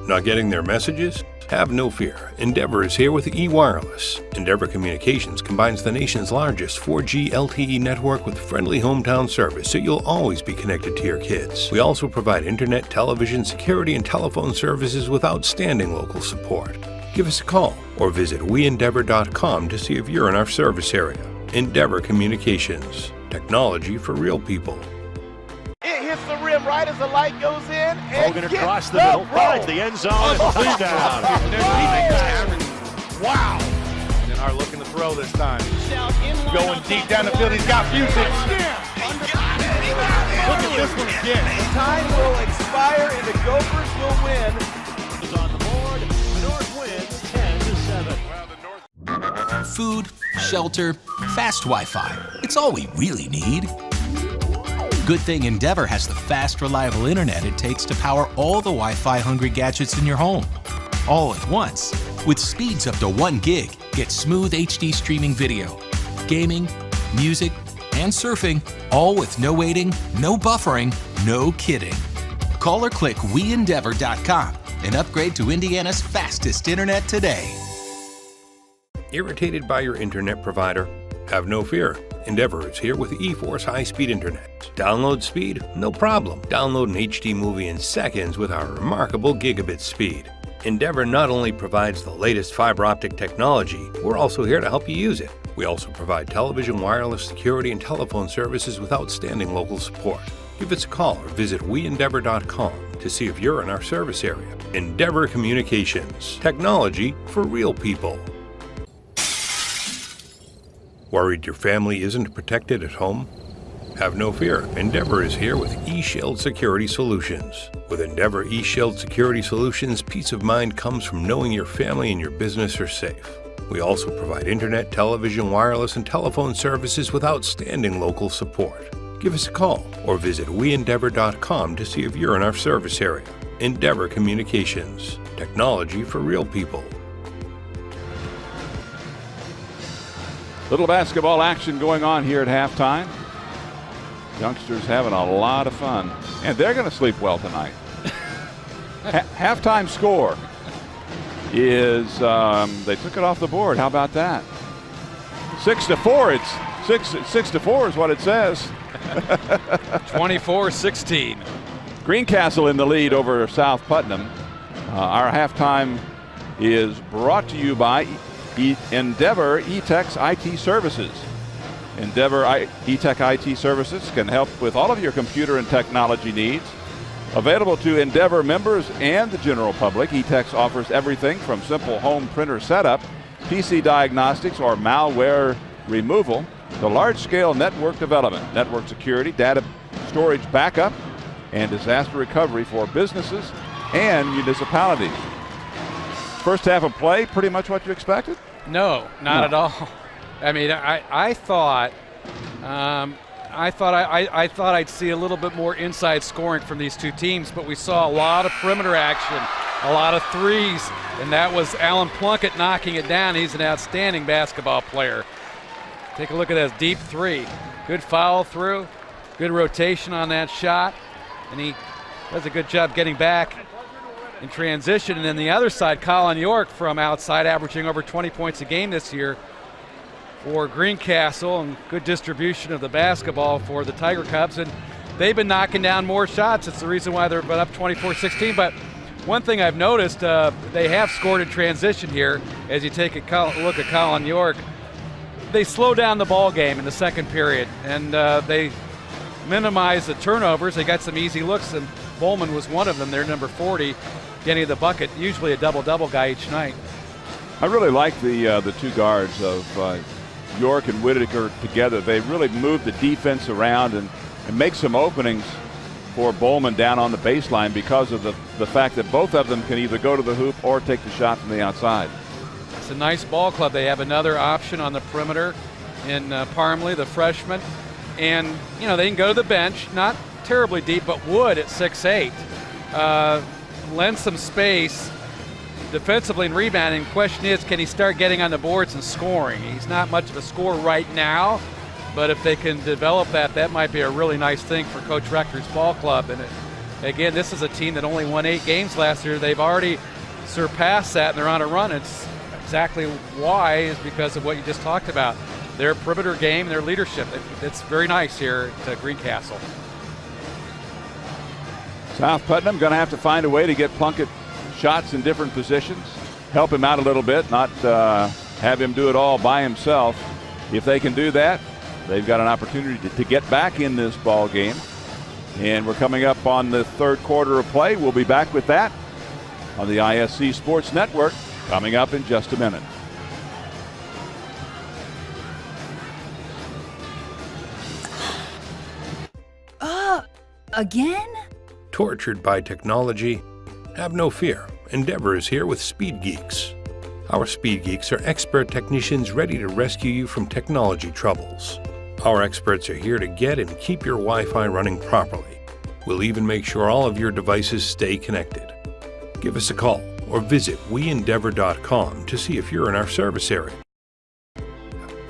Not getting their messages? Have no fear. Endeavor is here with eWireless. Endeavor Communications combines the nation's largest 4G LTE network with friendly hometown service, so you'll always be connected to your kids. We also provide internet, television, security, and telephone services with outstanding local support. Give us a call or visit weendeavor.com to see if you're in our service area. Endeavor Communications, technology for real people. It hits the rim right as the light goes in. And Hogan across the middle, finds the end zone, and the clean down. Wow. And our looking to throw this time. Going deep down the field. He's got Fusich. Look at this one again. Time will expire and the Gophers will win. Is on the board. The North wins 10-7. Food, shelter, fast Wi-Fi. It's all we really need. Good thing Endeavor has the fast, reliable internet it takes to power all the Wi-Fi hungry gadgets in your home. All at once. With speeds up to 1 gig, get smooth HD streaming video, gaming, music, and surfing, all with no waiting, no buffering, no kidding. Call or click weendeavor.com and upgrade to Indiana's fastest internet today. Irritated by your internet provider? Have no fear. Endeavor is here with eForce high-speed internet. Download speed? No problem. Download an HD movie in seconds with our remarkable gigabit speed. Endeavor not only provides the latest fiber optic technology, we're also here to help you use it. We also provide television, wireless, security, and telephone services with outstanding local support. Give us a call or visit weendeavor.com to see if you're in our service area. Endeavor Communications, technology for real people. Worried your family isn't protected at home? Have no fear. Endeavor is here with eShield Security Solutions. With Endeavor eShield Security Solutions, peace of mind comes from knowing your family and your business are safe. We also provide internet, television, wireless, and telephone services with outstanding local support. Give us a call or visit weendeavor.com to see if you're in our service area. Endeavor Communications, technology for real people. Little basketball action going on here at halftime. Youngsters having a lot of fun, and they're going to sleep well tonight. Halftime score is they took it off the board. How about that? 6-4. It's 6-4 is what it says. 24-16. Greencastle in the lead over South Putnam. Our halftime is brought to you by Endeavor eTech's IT Services. Endeavor eTech IT Services can help with all of your computer and technology needs. Available to Endeavor members and the general public, eTech offers everything from simple home printer setup, PC diagnostics, or malware removal to large-scale network development, network security, data storage backup and disaster recovery for businesses and municipalities. First half of play, pretty much what you expected? No, not at all. I mean, I thought I'd see a little bit more inside scoring from these two teams, but we saw a lot of perimeter action, a lot of threes, and that was Alan Plunkett knocking it down. He's an outstanding basketball player. Take a look at that deep three. Good follow through, good rotation on that shot, and he does a good job getting back in transition. And then the other side, Colin York from outside, averaging over 20 points a game this year for Greencastle, and good distribution of the basketball for the Tiger Cubs. And they've been knocking down more shots. It's the reason why they're up 24-16. But one thing I've noticed, they have scored in transition here. As you take a look at Colin York, they slow down the ball game in the second period, and they minimize the turnovers. They got some easy looks, and Bowman was one of them. They're number 40, getting the bucket, usually a double-double guy each night. I really like the two guards of York and Whitaker together. They really move the defense around and make some openings for Bowman down on the baseline because of the fact that both of them can either go to the hoop or take the shot from the outside. It's a nice ball club. They have another option on the perimeter in Parmley, the freshman. And, you know, they can go to the bench, not terribly deep, but Wood at 6'8". Lend some space defensively and rebounding. The question is, can he start getting on the boards and scoring? He's not much of a scorer right now, but if they can develop that, that might be a really nice thing for Coach Rector's ball club. And again, this is a team that only won 8 games last year. They've already surpassed that, and they're on a run. It's exactly why is because of what you just talked about. Their perimeter game, their leadership. It's very nice here at Greencastle. South Putnam going to have to find a way to get Plunkett shots in different positions, help him out a little bit, not have him do it all by himself. If they can do that, they've got an opportunity to get back in this ball game. And we're coming up on the third quarter of play. We'll be back with that on the ISC Sports Network coming up in just a minute. Again? Tortured by technology? Have no fear. Endeavor is here with Speed Geeks. Our Speed Geeks are expert technicians ready to rescue you from technology troubles. Our experts are here to get and keep your Wi-Fi running properly. We'll even make sure all of your devices stay connected. Give us a call or visit weendeavor.com to see if you're in our service area.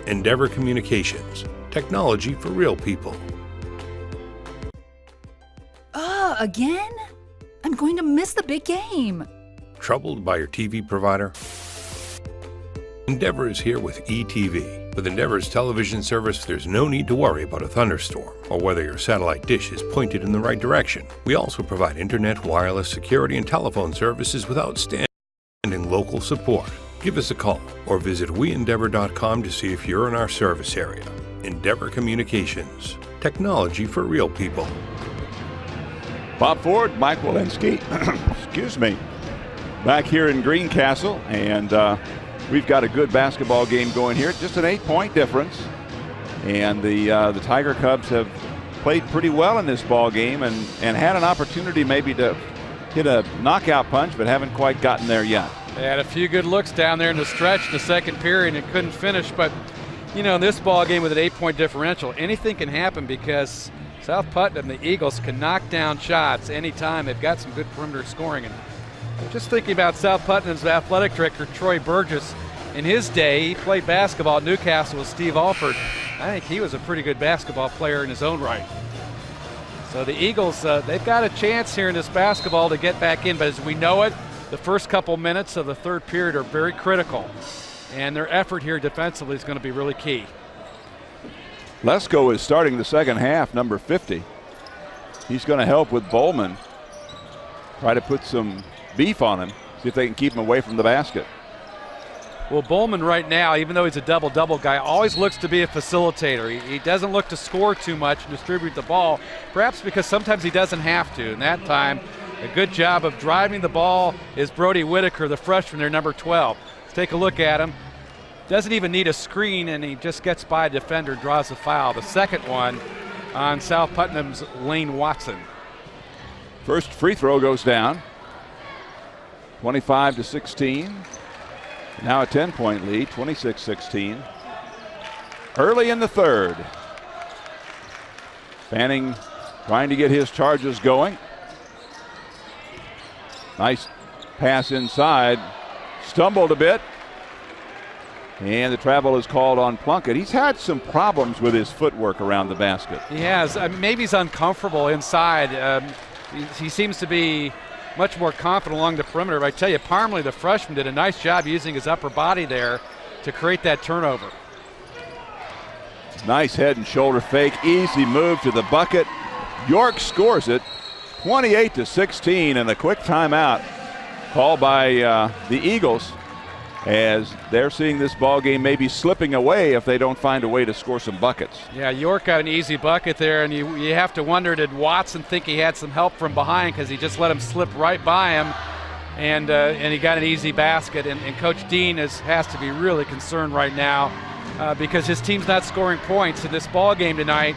Endeavor Communications. Technology for real people. Again? I'm going to miss the big game. Troubled by your TV provider? Endeavor is here with eTV. With Endeavor's television service, there's no need to worry about a thunderstorm or whether your satellite dish is pointed in the right direction. We also provide internet, wireless, security, and telephone services with outstanding local support. Give us a call or visit weendeavor.com to see if you're in our service area. Endeavor Communications. Technology for real people. Bob Ford, Mike Walensky, excuse me, back here in Greencastle, and we've got a good basketball game going here. Just an 8-point difference, and the Tiger Cubs have played pretty well in this ball game and had an opportunity maybe to hit a knockout punch, but haven't quite gotten there yet. They had a few good looks down there in the stretch in the second period and couldn't finish, but you know, in this ball game with an 8-point differential, anything can happen because South Putnam, the Eagles, can knock down shots anytime. They've got some good perimeter scoring. And just thinking about South Putnam's athletic director, Troy Burgess, in his day, he played basketball at Newcastle with Steve Alford. I think he was a pretty good basketball player in his own right. So the Eagles, they've got a chance here in this basketball to get back in, but as we know it, the first couple minutes of the third period are very critical. And their effort here defensively is going to be really key. Lesko is starting the second half, number 50. He's going to help with Bowman. Try to put some beef on him, see if they can keep him away from the basket. Well, Bowman right now, even though he's a double-double guy, always looks to be a facilitator. He doesn't look to score too much and distribute the ball, perhaps because sometimes he doesn't have to. And that time, a good job of driving the ball is Brody Whitaker, the freshman, their number 12. Let's take a look at him. Doesn't even need a screen, and he just gets by a defender, draws a foul. The second one on South Putnam's Lane Watson. First free throw goes down. 25-16. Now a 10-point lead, 26-16. Early in the third. Fanning trying to get his charges going. Nice pass inside. Stumbled a bit. And the travel is called on Plunkett. He's had some problems with his footwork around the basket. He has. Maybe he's uncomfortable inside. He seems to be much more confident along the perimeter. But I tell you, Parmley, the freshman, did a nice job using his upper body there to create that turnover. Nice head and shoulder fake. Easy move to the bucket. York scores it, 28-16, and a quick timeout called by the Eagles, as they're seeing this ball game maybe slipping away if they don't find a way to score some buckets. Yeah, York got an easy bucket there, and you have to wonder, did Watson think he had some help from behind, because he just let him slip right by him, and he got an easy basket. And Coach Dean has to be really concerned right now because his team's not scoring points in this ball game tonight,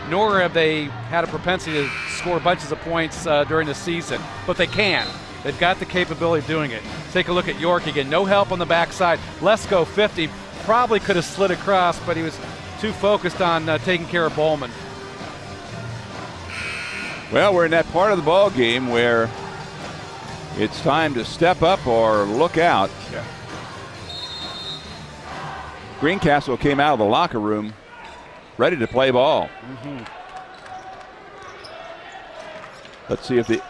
nor have they had a propensity to score bunches of points during the season, but they can. They've got the capability of doing it. Take a look at York again. No help on the backside. Lesko 50 probably could have slid across, but he was too focused on taking care of Bowman. Well, we're in that part of the ball game where it's time to step up or look out. Yeah. Greencastle came out of the locker room ready to play ball. Let's see if the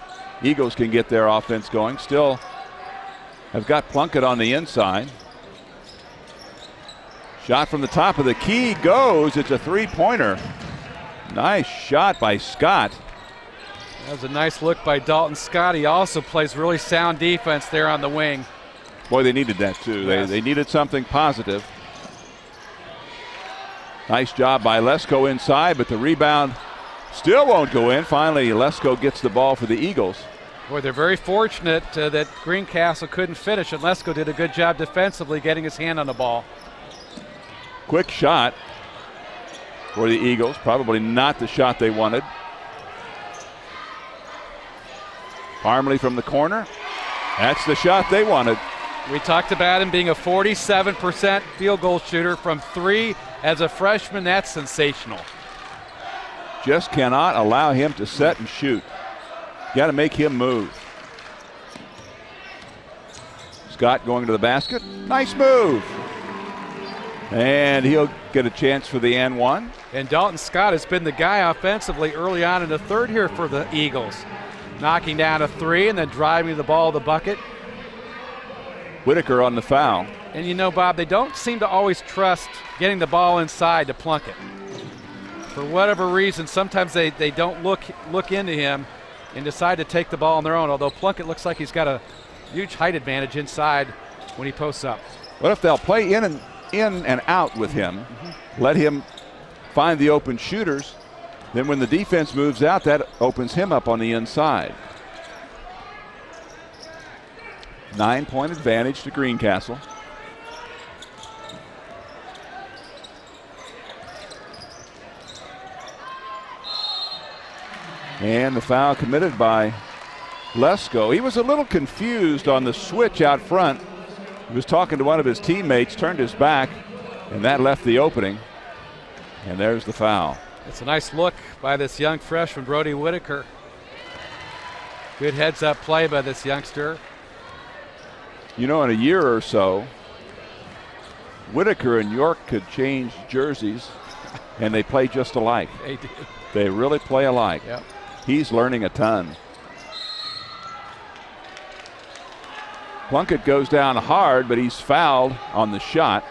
Eagles can get their offense going. Still have got Plunkett on the inside. Shot from the top of the key goes. It's a three-pointer. Nice shot by Scott. That was a nice look by Dalton Scott. He also plays really sound defense there on the wing. Boy, they needed that too. Yes. They needed something positive. Nice job by Lesko inside, but the rebound still won't go in. Finally, Lesko gets the ball for the Eagles. Boy, they're very fortunate that Greencastle couldn't finish, and Lesko did a good job defensively getting his hand on the ball. Quick shot for the Eagles. Probably not the shot they wanted. Parmley from the corner. That's the shot they wanted. We talked about him being a 47% field goal shooter from three as a freshman. That's sensational. Just cannot allow him to set and shoot. Got to make him move. Scott going to the basket. Nice move. And he'll get a chance for the and one. And Dalton Scott has been the guy offensively early on in the third here for the Eagles. Knocking down a three and then driving the ball to the bucket. Whitaker on the foul. And you know, Bob, they don't seem to always trust getting the ball inside to Plunkett. For whatever reason, sometimes they don't look into him and decide to take the ball on their own, although Plunkett looks like he's got a huge height advantage inside when he posts up. What if they'll play in and out with him, let him find the open shooters, then when the defense moves out, that opens him up on the inside. 9-point advantage to Greencastle. And the foul committed by Lesko. He was a little confused on the switch out front. He was talking to one of his teammates, turned his back, and that left the opening. And there's the foul. It's a nice look by this young freshman, Brody Whitaker. Good heads-up play by this youngster. You know, in a year or so, Whitaker and York could change jerseys, and they play just alike. They do. They really play alike. Yep. He's learning a ton. Plunkett goes down hard, but he's fouled on the shot.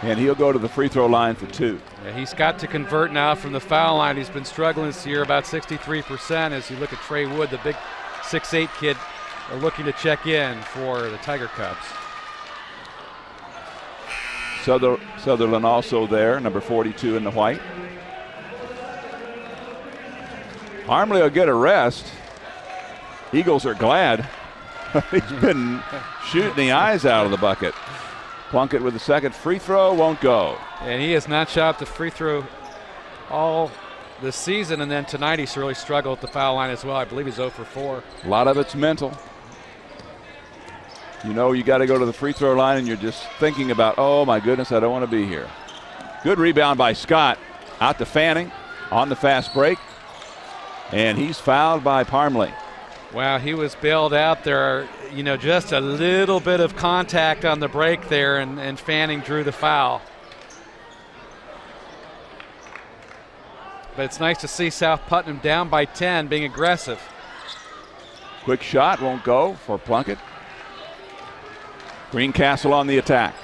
And he'll go to the free throw line for two. Yeah, he's got to convert now from the foul line. He's been struggling this year, about 63%. As you look at Trey Wood, the big 6'8" kid, looking to check in for the Tiger Cubs. Sutherland also there, number 42 in the white. Parmley will get a rest. Eagles are glad. He's been shooting the eyes out of the bucket. Plunkett with the second free throw, won't go. And he has not shot the free throw all this season, and then tonight he's really struggled at the foul line as well. I believe he's 0 for 4. A lot of it's mental. You know you got to go to the free throw line and you're just thinking about, oh my goodness, I don't want to be here. Good rebound by Scott. Out to Fanning on the fast break. And he's fouled by Parmley. Wow, he was bailed out there. You know, just a little bit of contact on the break there, and Fanning drew the foul. But it's nice to see South Putnam down by 10, being aggressive. Quick shot won't go for Plunkett. Greencastle on the attack.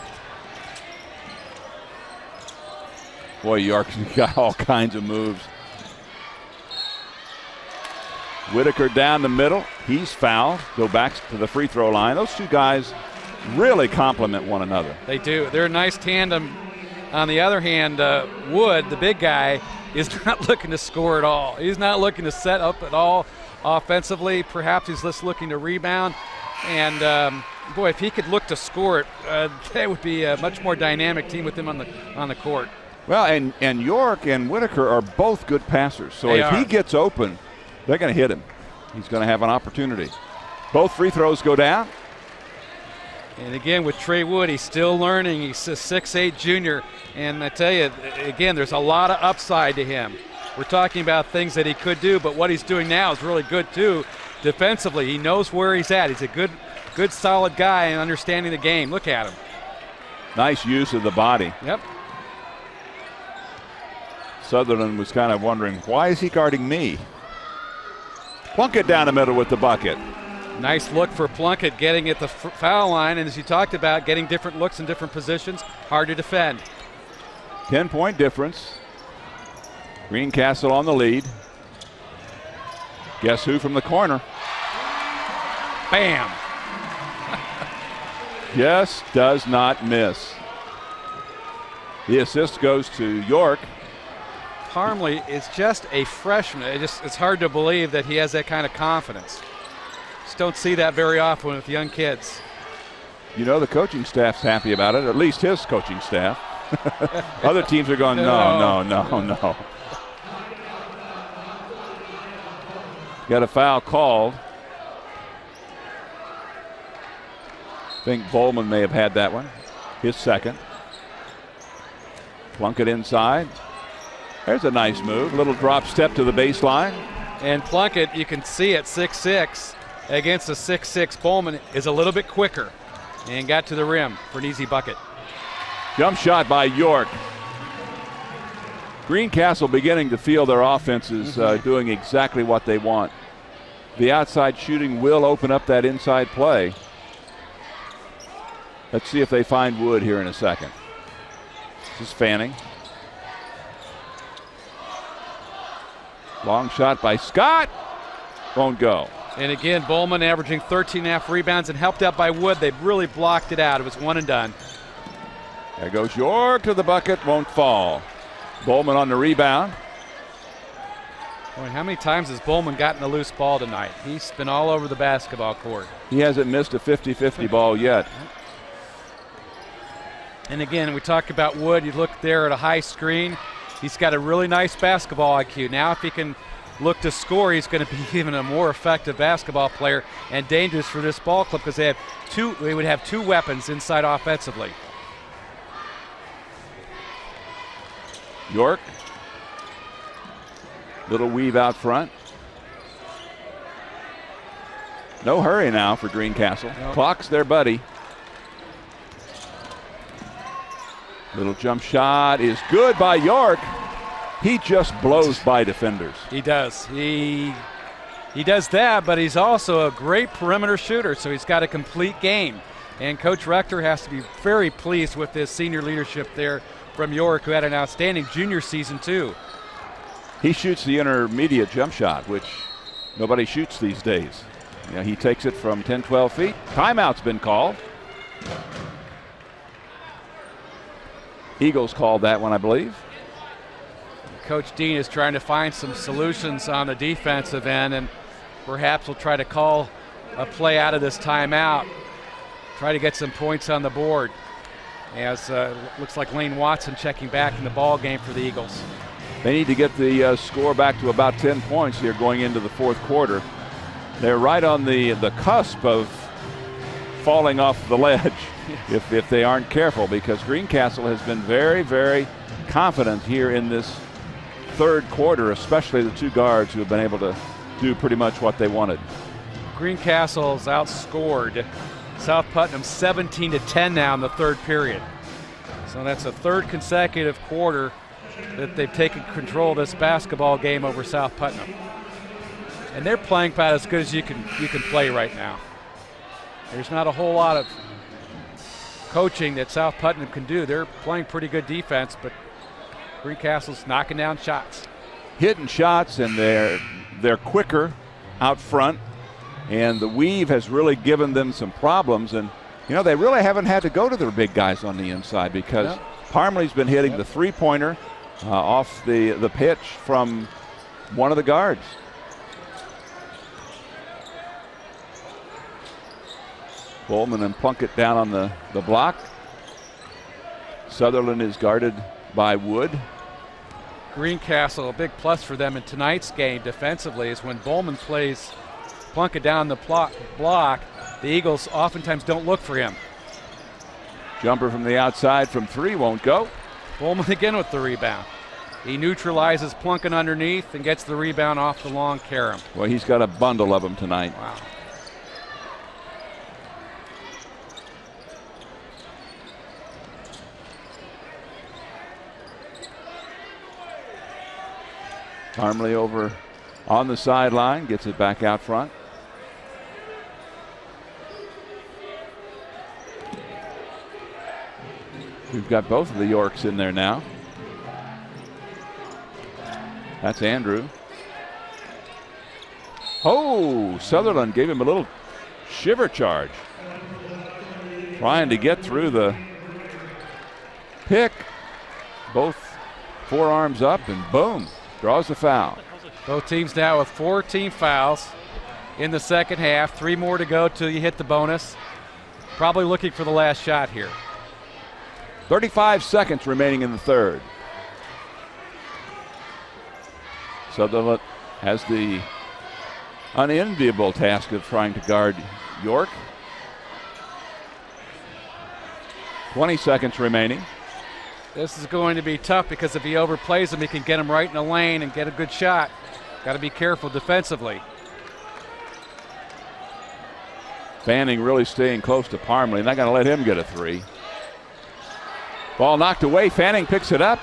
Boy, York's got all kinds of moves. Whitaker down the middle. He's fouled. Go back to the free throw line. Those two guys really complement one another. They do. They're a nice tandem. On the other hand, Wood, the big guy, is not looking to score at all. He's not looking to set up at all offensively. Perhaps he's just looking to rebound. And boy, if he could look to score it, that would be a much more dynamic team with him on the court. Well, and York and Whitaker are both good passers. So if he gets open, they're going to hit him. He's going to have an opportunity. Both free throws go down. And again, with Trey Wood, he's still learning. He's a 6'8 junior. And I tell you, again, there's a lot of upside to him. We're talking about things that he could do, but what he's doing now is really good too. Defensively, he knows where he's at. He's a good solid guy and understanding the game. Look at him. Nice use of the body. Yep. Sutherland was kind of wondering, why is he guarding me? Plunkett down the middle with the bucket. Nice look for Plunkett getting at the foul line, and as you talked about, getting different looks in different positions, hard to defend. 10-point difference. Greencastle on the lead. Guess who from the corner? Bam! Just does not miss. The assist goes to York. Parmley is just a freshman. It's hard to believe that he has that kind of confidence. Just don't see that very often with young kids. You know, the coaching staff's happy about it, at least his coaching staff. Other teams are going, no. Got a foul called. I think Bowman may have had that one. His second. Plunkett inside. There's a nice move. Little drop step to the baseline. And Plunkett, you can see at 6'6", against a 6'6", Bowman is a little bit quicker and got to the rim for an easy bucket. Jump shot by York. Greencastle beginning to feel their offense is doing exactly what they want. The outside shooting will open up that inside play. Let's see if they find Wood here in a second. This is Fanning. Long shot by Scott. Won't go. And again, Bowman averaging 13.5 rebounds and helped out by Wood. They really blocked it out. It was one and done. There goes York to the bucket. Won't fall. Bowman on the rebound. Boy, how many times has Bowman gotten a loose ball tonight? He's been all over the basketball court. He hasn't missed a 50-50 ball yet. And again, we talk about Wood. You look there at a high screen. He's got a really nice basketball IQ. Now if he can look to score, he's going to be even a more effective basketball player and dangerous for this ball club because they would have two weapons inside offensively. York. Little weave out front. No hurry now for Greencastle. Nope. Clock's their buddy. Little jump shot is good by York. He just blows by defenders. He does. He does that, but he's also a great perimeter shooter, so he's got a complete game. And Coach Rector has to be very pleased with this senior leadership there from York, who had an outstanding junior season too. He shoots the intermediate jump shot, which nobody shoots these days. You know, he takes it from 10, 12 feet. Timeout's been called. Eagles called that one, I believe. Coach Dean is trying to find some solutions on the defensive end, and perhaps will try to call a play out of this timeout, try to get some points on the board. as looks like Lane Watson checking back in the ball game for the Eagles. They need to get the score back to about 10 points here going into the fourth quarter. They're right on the cusp of falling off the ledge if they aren't careful, because Greencastle has been very, very confident here in this third quarter, especially the two guards who have been able to do pretty much what they wanted. Greencastle's outscored South Putnam 17-10 now in the third period. So that's a third consecutive quarter that they've taken control of this basketball game over South Putnam. And they're playing about as good as you can play right now. There's not a whole lot of coaching that South Putnam can do. They're playing pretty good defense, but Greencastle's knocking down shots. Hitting shots, and they're quicker out front, and the weave has really given them some problems. And they really haven't had to go to their big guys on the inside, because Parmley's been hitting the three-pointer off the pitch from one of the guards. Bowman and Plunkett down on the block. Sutherland is guarded by Wood. Greencastle, a big plus for them in tonight's game defensively is when Bowman plays Plunkett down the block, the Eagles oftentimes don't look for him. Jumper from the outside from three won't go. Bowman again with the rebound. He neutralizes Plunkett underneath and gets the rebound off the long carom. Well, he's got a bundle of them tonight. Wow. Parmley over on the sideline, gets it back out front. We've got both of the Yorks in there now. That's Andrew. Oh, Sutherland gave him a little shiver charge. Trying to get through the pick. Both forearms up, and boom. Draws the foul. Both teams now with 4 team fouls in the second half. 3 more to go till you hit the bonus. Probably looking for the last shot here. 35 seconds remaining in the third. Sutherland has the unenviable task of trying to guard York. 20 seconds remaining. This is going to be tough, because if he overplays him, he can get him right in the lane and get a good shot. Got to be careful defensively. Fanning really staying close to Parmley. Not going to let him get a three. Ball knocked away. Fanning picks it up.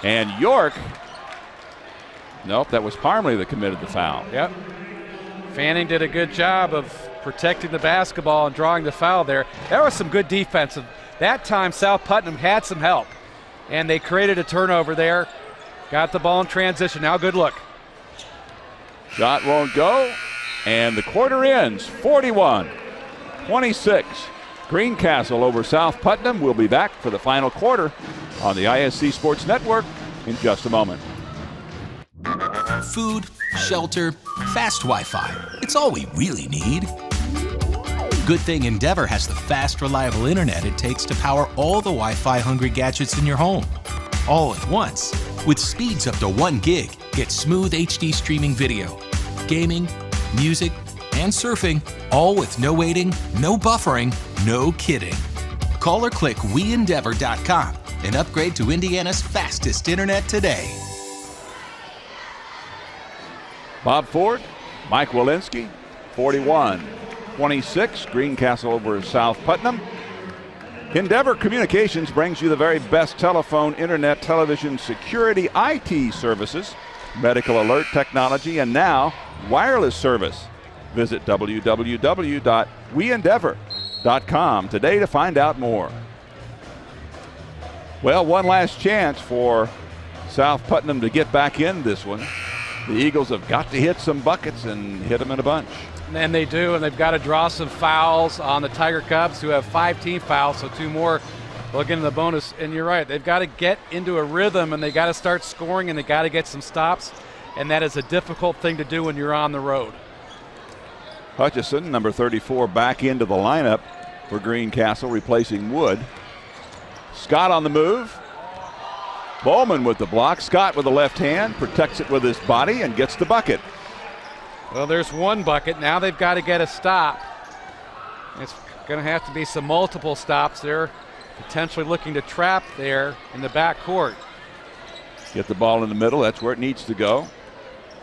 And York. Nope, that was Parmley that committed the foul. Yep. Fanning did a good job of protecting the basketball and drawing the foul there. That was some good defense. That time South Putnam had some help, and they created a turnover there. Got the ball in transition. Now good look. Shot won't go, and the quarter ends 41-26. Greencastle over South Putnam. We'll be back for the final quarter on the ISC Sports Network in just a moment. Food, shelter, fast Wi-Fi. It's all we really need. Good thing Endeavor has the fast, reliable internet it takes to power all the Wi-Fi hungry gadgets in your home. All at once. With speeds up to 1 gig, get smooth HD streaming video, gaming, music, and surfing, all with no waiting, no buffering, no kidding. Call or click WeEndeavor.com and upgrade to Indiana's fastest internet today. Bob Ford, Mike Walensky, 41-26, Greencastle over South Putnam. Endeavor Communications brings you the very best telephone, internet, television, security, IT services, medical alert technology, and now wireless service. Visit www.weendeavor.com today to find out more. Well, one last chance for South Putnam to get back in this one. The Eagles have got to hit some buckets and hit them in a bunch. And they do, and they've got to draw some fouls on the Tiger Cubs, who have 5 team fouls, so 2 more will get in the bonus. And you're right, they've got to get into a rhythm, and they got to start scoring, and they got to get some stops, and that is a difficult thing to do when you're on the road. Hutchison, number 34, back into the lineup for Greencastle, replacing Wood. Scott on the move. Bowman with the block. Scott with the left hand, protects it with his body and gets the bucket. Well, there's one bucket. Now they've got to get a stop. It's going to have to be some multiple stops there, potentially looking to trap there in the back court. Get the ball in the middle. That's where it needs to go.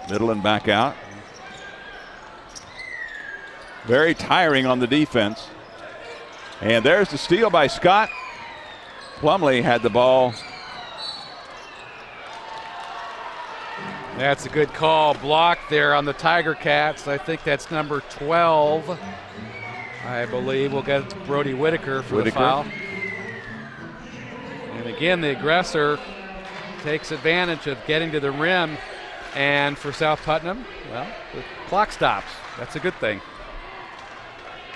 Middle and back out. Very tiring on the defense. And there's the steal by Scott. Plumlee had the ball. That's a good call. Block there on the Tiger Cats. I think that's number 12. I believe we'll get Brody Whitaker for the foul. And again, the aggressor takes advantage of getting to the rim. And for South Putnam, well, the clock stops. That's a good thing.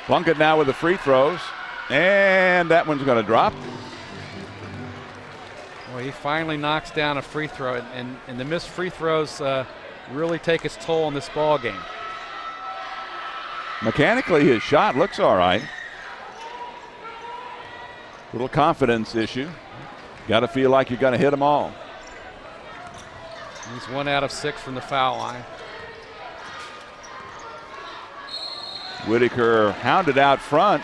Plunkett now with the free throws. And that one's going to drop. Well, he finally knocks down a free throw, and the missed free throws really take its toll in this ball game. Mechanically, his shot looks all right. Little confidence issue. Got to feel like you're going to hit them all. He's 1 out of 6 from the foul line. Whitaker hounded out front.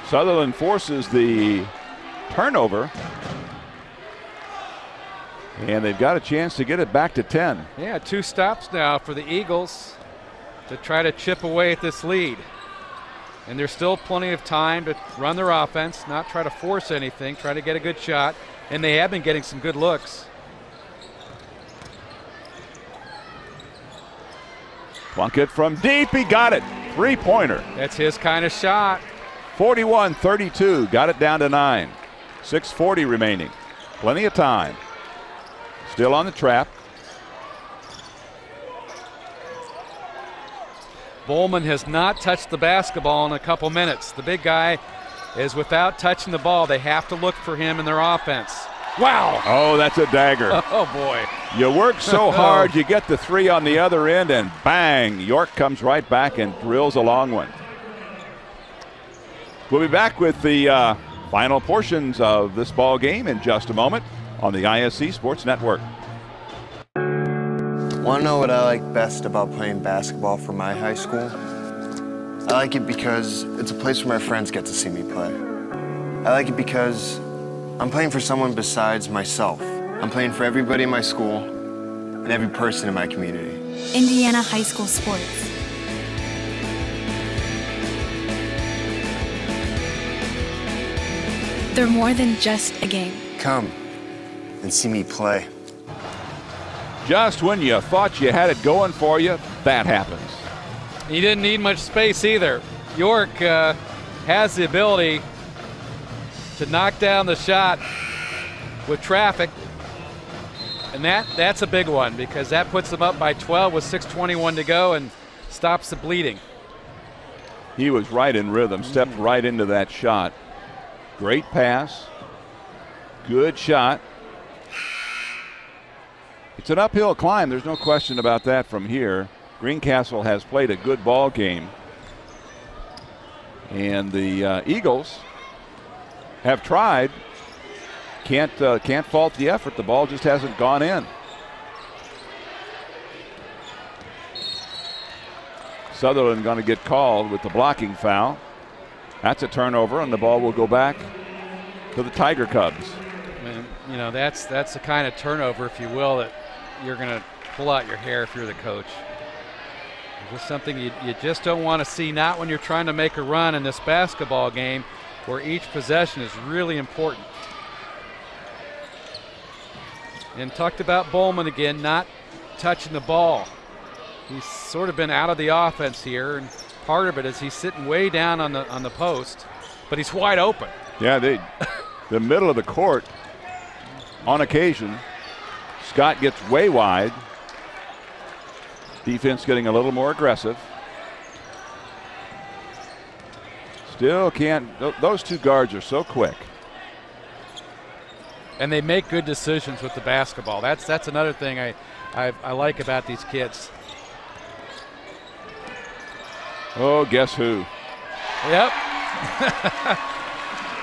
Sutherland forces the turnover. And they've got a chance to get it back to 10. Yeah, 2 stops now for the Eagles to try to chip away at this lead. And there's still plenty of time to run their offense, not try to force anything, try to get a good shot. And they have been getting some good looks. Plunkett from deep, he got it. 3-pointer. That's his kind of shot. 41-32, got it down to 9. 6:40 remaining. Plenty of time. Still on the trap. Bowman has not touched the basketball in a couple minutes. The big guy is without touching the ball. They have to look for him in their offense. Wow. Oh, that's a dagger. Oh, boy. You work so hard, you get the 3 on the other end, and bang, York comes right back and drills a long one. We'll be back with the final portions of this ball game in just a moment on the ISC Sports Network. Want to know what I like best about playing basketball for my high school? I like it because it's a place where my friends get to see me play. I like it because I'm playing for someone besides myself. I'm playing for everybody in my school and every person in my community. Indiana high school sports. They're more than just a game. Come and see me play. Just when you thought you had it going for you, that happens. He didn't need much space either. York has the ability to knock down the shot with traffic, and that's a big one because that puts them up by 12 with 6:21 to go and stops the bleeding. He was right in rhythm, stepped right into that shot. Great pass, good shot. It's an uphill climb, there's no question about that from here. Greencastle has played a good ball game, and the Eagles have tried. Can't fault the effort. The ball just hasn't gone in. Sutherland going to get called with the blocking foul. That's a turnover, and the ball will go back to the Tiger Cubs. And, you know, that's the kind of turnover, if you will, that you're going to pull out your hair if you're the coach. It's just something you just don't want to see, not when you're trying to make a run in this basketball game where each possession is really important. And talked about Bowman again, not touching the ball. He's sort of been out of the offense here, and part of it is he's sitting way down on the post, but he's wide open. Yeah, the middle of the court, on occasion, Scott gets way wide. Defense getting a little more aggressive. Still can't, those two guards are so quick. And they make good decisions with the basketball. That's another thing I like about these kids. Oh, guess who? Yep.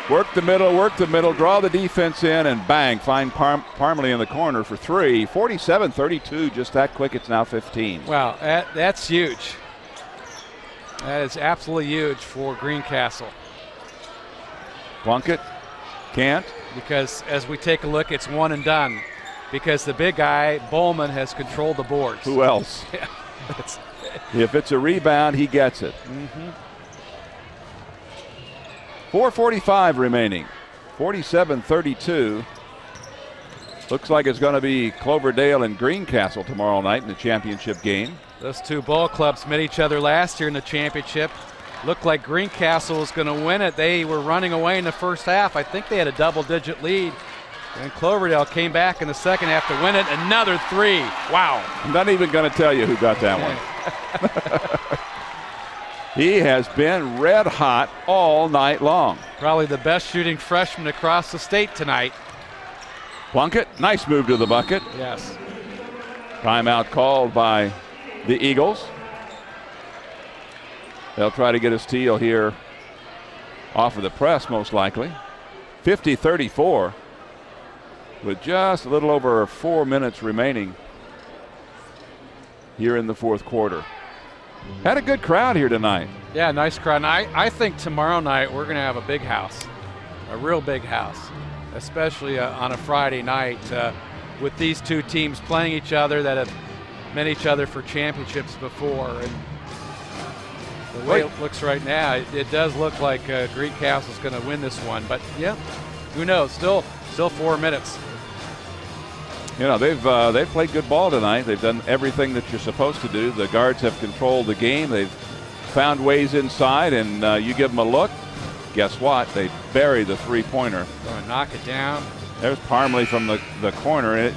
Work the middle, draw the defense in, and bang, find Parmalee in the corner for three. 47-32, just that quick, it's now 15. Wow, that's huge. That is absolutely huge for Greencastle. Plunkett can't. Because as we take a look, it's one and done. Because the big guy, Bowman, has controlled the boards. Who else? Yeah, if it's a rebound, he gets it. 4:45 remaining. 47-32. Looks like it's going to be Cloverdale and Greencastle tomorrow night in the championship game. Those two ball clubs met each other last year in the championship. Looked like Greencastle was going to win it. They were running away in the first half. I think they had a double-digit lead. And Cloverdale came back in the second half to win it. Another three. Wow. I'm not even going to tell you who got that one. He has been red hot all night long. Probably the best shooting freshman across the state tonight. Plunkett, nice move to the bucket. Yes. Timeout called by the Eagles. They'll try to get a steal here off of the press, most likely. 50-34 with just a little over 4 minutes remaining here in the fourth quarter. Had a good crowd here tonight. Yeah, nice crowd. And I think tomorrow night we're going to have a big house, a real big house, especially on a Friday night with these two teams playing each other that have met each other for championships before. And the way it looks right now, it does look like Greencastle's going to win this one. But yeah, who knows? Still 4 minutes. You know, they've played good ball tonight. They've done everything that you're supposed to do. The guards have controlled the game. They've found ways inside, and you give them a look. Guess what? They bury the three-pointer. Going to knock it down. There's Parmalee from the corner.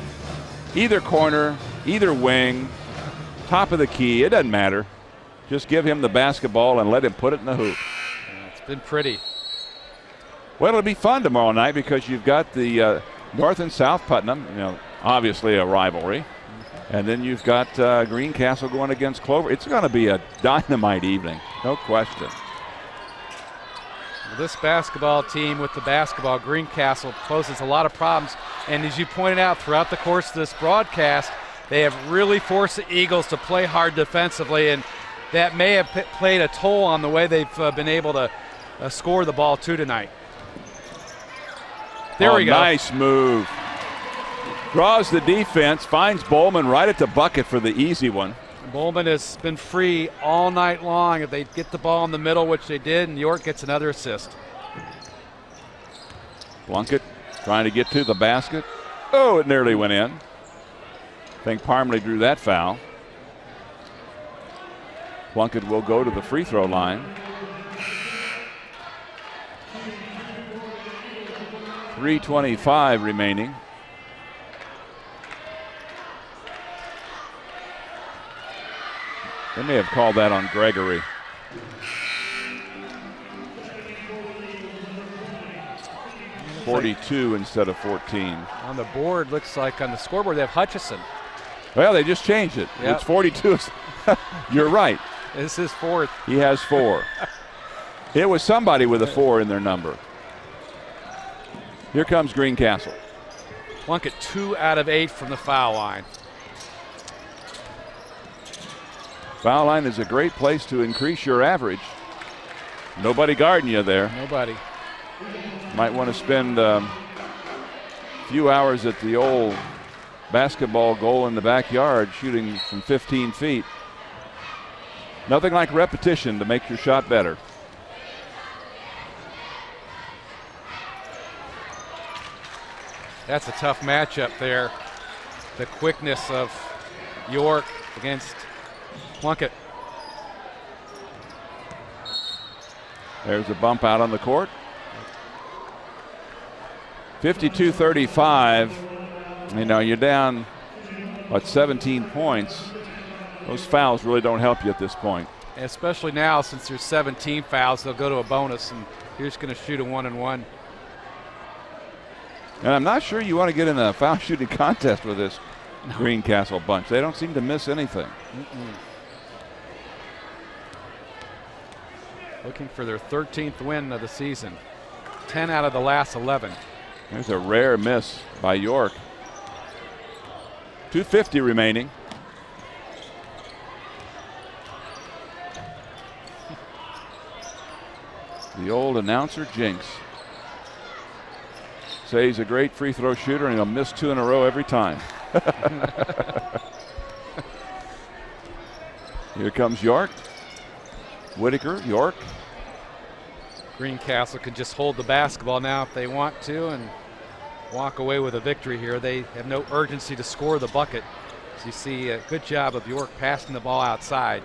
Either corner, either wing, top of the key, it doesn't matter. Just give him the basketball and let him put it in the hoop. It's been pretty. Well, it'll be fun tomorrow night because you've got the North and South Putnam, you know, obviously a rivalry. And then you've got Greencastle going against Clover. It's going to be a dynamite evening, no question. This basketball team with the basketball, Greencastle, poses a lot of problems. And as you pointed out throughout the course of this broadcast, they have really forced the Eagles to play hard defensively, and that may have played a toll on the way they've been able to score the ball too tonight. There we go. Nice move. Draws the defense, finds Bowman right at the bucket for the easy one. Bowman has been free all night long. If they get the ball in the middle, which they did, and York gets another assist. Plunkett trying to get to the basket. Oh, it nearly went in. I think Parmalee drew that foul. Plunkett will go to the free throw line. 3:25 remaining. They may have called that on Gregory. .42 instead of 14. On the board, looks like on the scoreboard they have Hutchison. Well, they just changed it. Yep. It's 42. You're right. This is fourth. He has 4. It was somebody with a 4 in their number. Here comes Greencastle. Plunkett 2 out of 8 from the foul line. Foul line is a great place to increase your average. Nobody guarding you there. Nobody. Might want to spend a few hours at the old basketball goal in the backyard shooting from 15 feet. Nothing like repetition to make your shot better. That's a tough matchup there. The quickness of York against Plunkett. There's a bump out on the court. 52-35. You know, you're down, 17 points. Those fouls really don't help you at this point. Especially now, since there's 17 fouls, they'll go to a bonus, and you're just going to shoot a 1-and-1. And I'm not sure you want to get in a foul shooting contest with this Greencastle bunch. They don't seem to miss anything. Looking for their 13th win of the season. 10 out of the last 11. There's a rare miss by York. 2:50 remaining. The old announcer jinx. Say he's a great free throw shooter and he'll miss 2 in a row every time. Here comes York. Whitaker, York. Greencastle can just hold the basketball now if they want to and walk away with a victory here. They have no urgency to score the bucket. As you see, a good job of York passing the ball outside.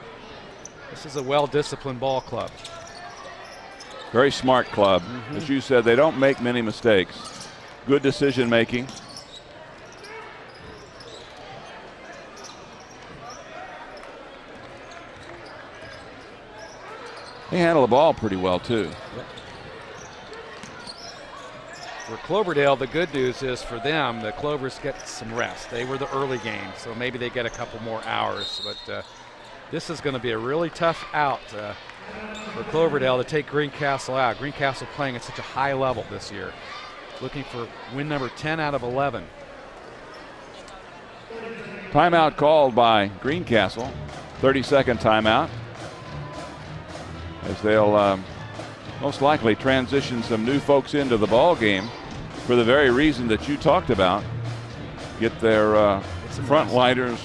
This is a well-disciplined ball club. Very smart club. As you said, they don't make many mistakes. Good decision making. They handle the ball pretty well too. Yep. For Cloverdale, the good news is for them, the Clovers get some rest. They were the early game, so maybe they get a couple more hours. But this is going to be a really tough out for Cloverdale to take Greencastle out. Greencastle playing at such a high level this year. Looking for win number 10 out of 11. Timeout called by Greencastle. 30-second timeout. As they'll most likely transition some new folks into the ball game for the very reason that you talked about. Get their frontliners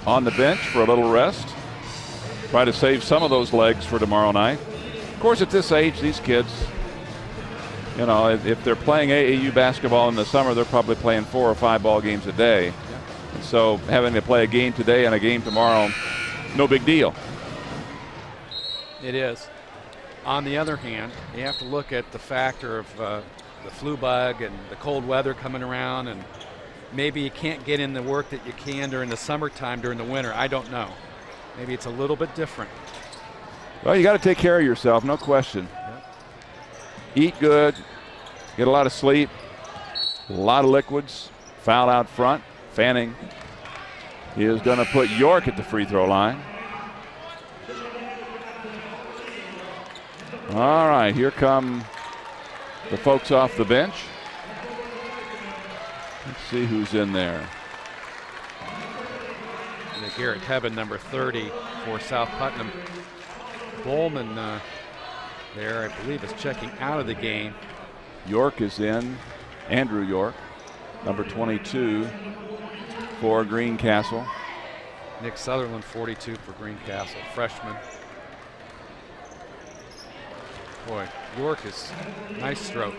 on the bench for a little rest. Try to save some of those legs for tomorrow night. Of course, at this age, these kids, you know, if they're playing AAU basketball in the summer, they're probably playing 4 or 5 ball games a day. And so having to play a game today and a game tomorrow, no big deal. It is. On the other hand, you have to look at the factor of the flu bug and the cold weather coming around, and maybe you can't get in the work that you can during the summertime during the winter. I don't know. Maybe it's a little bit different. Well, you got to take care of yourself, no question. Yep. Eat good, get a lot of sleep, a lot of liquids, foul out front. Fanning is going to put York at the free throw line. All right, here come the folks off the bench. Let's see who's in there. Garrett Heaven, number 30 for South Putnam. Bowman there, I believe, is checking out of the game. York is in. Andrew York, number 22 for Greencastle. Nick Sutherland, 42 for Greencastle, freshman. Boy, York is nice stroke.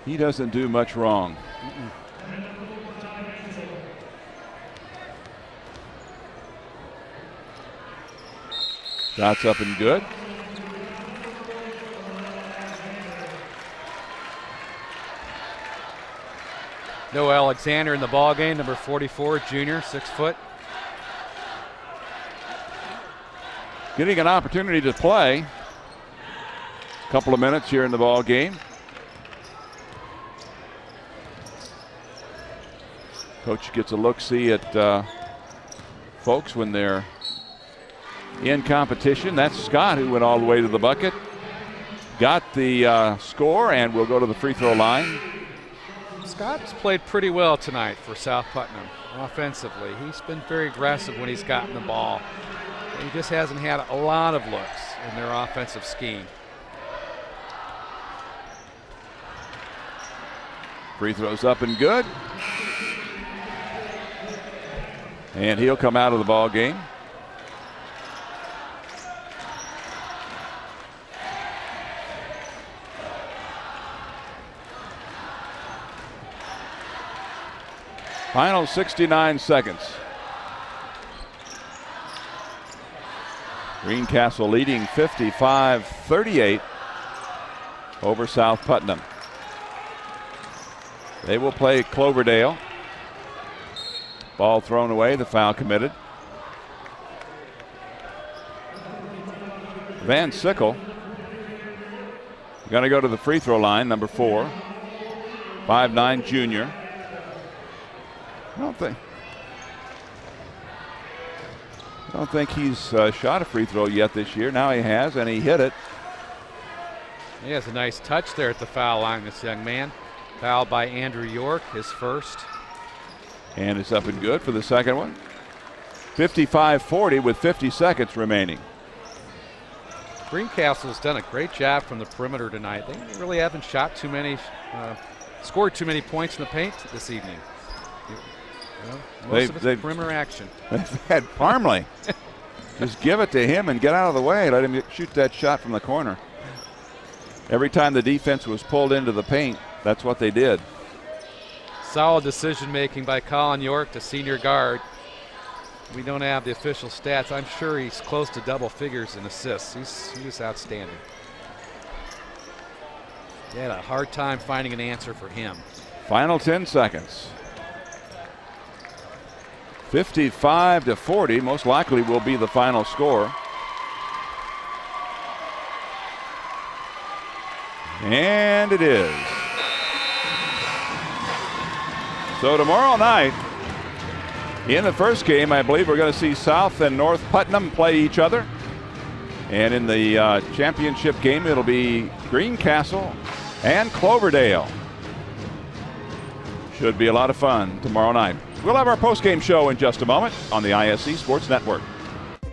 He doesn't do much wrong. Shots up and good. Noah Alexander in the ball game, number 44, junior, 6 foot. Getting an opportunity to play. A couple of minutes here in the ball game. Coach gets a look-see at folks when they're in competition. That's Scott, who went all the way to the bucket. Got the score and will go to the free throw line. Scott's played pretty well tonight for South Putnam offensively. He's been very aggressive when he's gotten the ball. He just hasn't had a lot of looks in their offensive scheme. Free throws up and good. And he'll come out of the ball game. Final 69 seconds. Greencastle leading 55-38 over South Putnam. They will play Cloverdale. Ball thrown away, the foul committed. Van Sickle going to go to the free throw line, number 4. 5'9" junior. I don't think he's shot a free throw yet this year. Now he has, and he hit it. He has a nice touch there at the foul line, this young man. Fouled by Andrew York, his first. And it's up and good for the second one. 55-40 with 50 seconds remaining. Greencastle's done a great job from the perimeter tonight. They really haven't shot too many, scored too many points in the paint this evening. Most of it's perimeter action. They've had Parmley. Just give it to him and get out of the way. Let him shoot that shot from the corner. Every time the defense was pulled into the paint, that's what they did. Solid decision making by Colin York, the senior guard. We don't have the official stats. I'm sure he's close to double figures in assists. He's outstanding. They had a hard time finding an answer for him. Final 10 seconds. 55-40 most likely will be the final score. And it is. So tomorrow night, in the first game, I believe we're going to see South and North Putnam play each other. And in the championship game, it'll be Greencastle and Cloverdale. Should be a lot of fun tomorrow night. We'll have our post-game show in just a moment on the ISC Sports Network.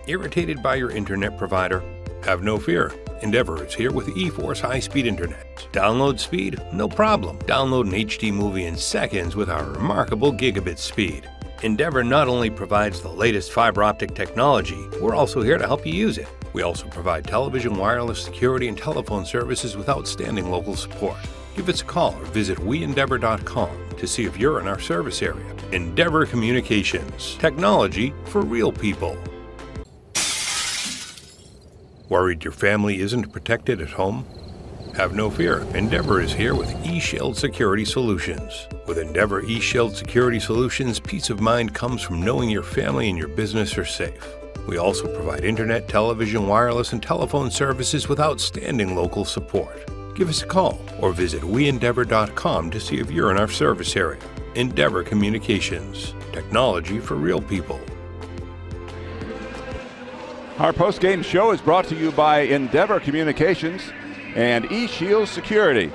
Irritated by your internet provider? Have no fear. Endeavor is here with eForce high-speed internet. Download speed? No problem. Download an HD movie in seconds with our remarkable gigabit speed. Endeavor not only provides the latest fiber optic technology, we're also here to help you use it. We also provide television, wireless, security, and telephone services with outstanding local support. Give us a call or visit weendeavor.com to see if you're in our service area. Endeavor Communications. Technology for real people. Worried your family isn't protected at home? Have no fear. Endeavor is here with eShield Security Solutions. With Endeavor eShield Security Solutions, peace of mind comes from knowing your family and your business are safe. We also provide internet, television, wireless, and telephone services with outstanding local support. Give us a call or visit weendeavor.com to see if you're in our service area. Endeavor Communications. Technology for real people. Our post-game show is brought to you by Endeavor Communications and eShield Security.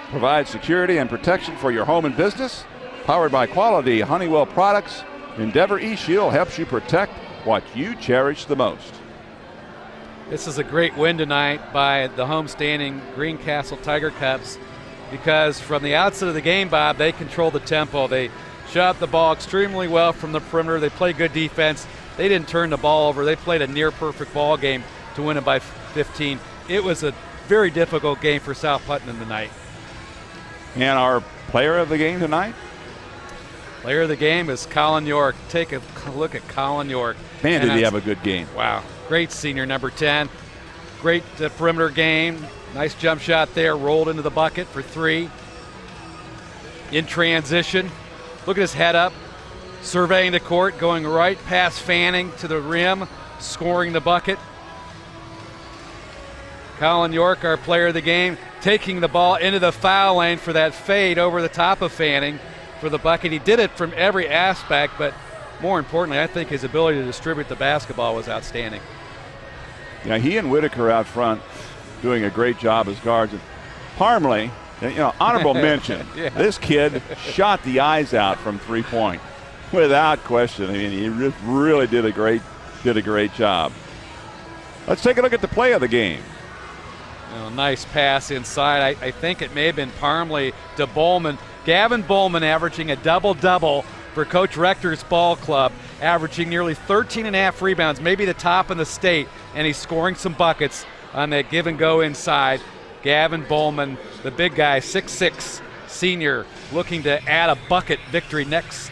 Provide security and protection for your home and business. Powered by quality Honeywell products, Endeavor eShield helps you protect what you cherish the most. This is a great win tonight by the homestanding Greencastle Tiger Cubs because from the outset of the game, Bob, they controlled the tempo. They shot the ball extremely well from the perimeter. They played good defense. They didn't turn the ball over. They played a near-perfect ball game to win it by 15. It was a very difficult game for South Putnam tonight. And our player of the game tonight? Player of the game is Colin York. Take a look at Colin York. Man, did he have a good game. Wow. Great senior, number 10. Great perimeter game. Nice jump shot there. Rolled into the bucket for 3. In transition. Look at his head up. Surveying the court, going right past Fanning to the rim, scoring the bucket. Colin York, our player of the game, taking the ball into the foul lane for that fade over the top of Fanning for the bucket. He did it from every aspect, but more importantly, I think his ability to distribute the basketball was outstanding. Yeah, he and Whitaker out front doing a great job as guards. And Parmley, honorable mention. Yeah. This kid shot the eyes out from three-point without question. I mean, he really did a great job. Let's take a look at the play of the game. Nice pass inside. I think it may have been Parmley to Bowman. Gavin Bowman averaging a double-double for Coach Rector's ball club, averaging nearly 13.5 rebounds, maybe the top in the state, and he's scoring some buckets on that give and go inside. Gavin Bowman, the big guy, 6'6", senior, looking to add a bucket victory next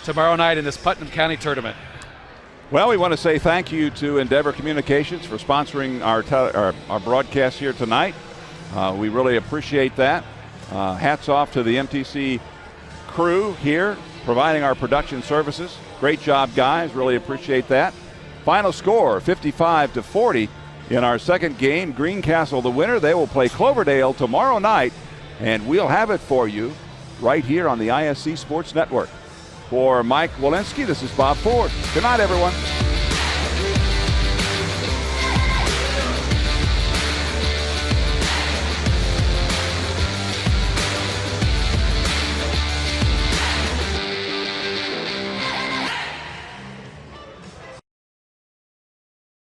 tomorrow night in this Putnam County tournament. Well, we want to say thank you to Endeavor Communications for sponsoring our broadcast here tonight. We really appreciate that. Hats off to the MTC crew here providing our production services. Great job, guys. Really appreciate that. Final score, 55-40 in our second game. Greencastle the winner. They will play Cloverdale tomorrow night, and we'll have it for you right here on the ISC Sports Network. For Mike Walensky, this is Bob Ford. Good night, everyone.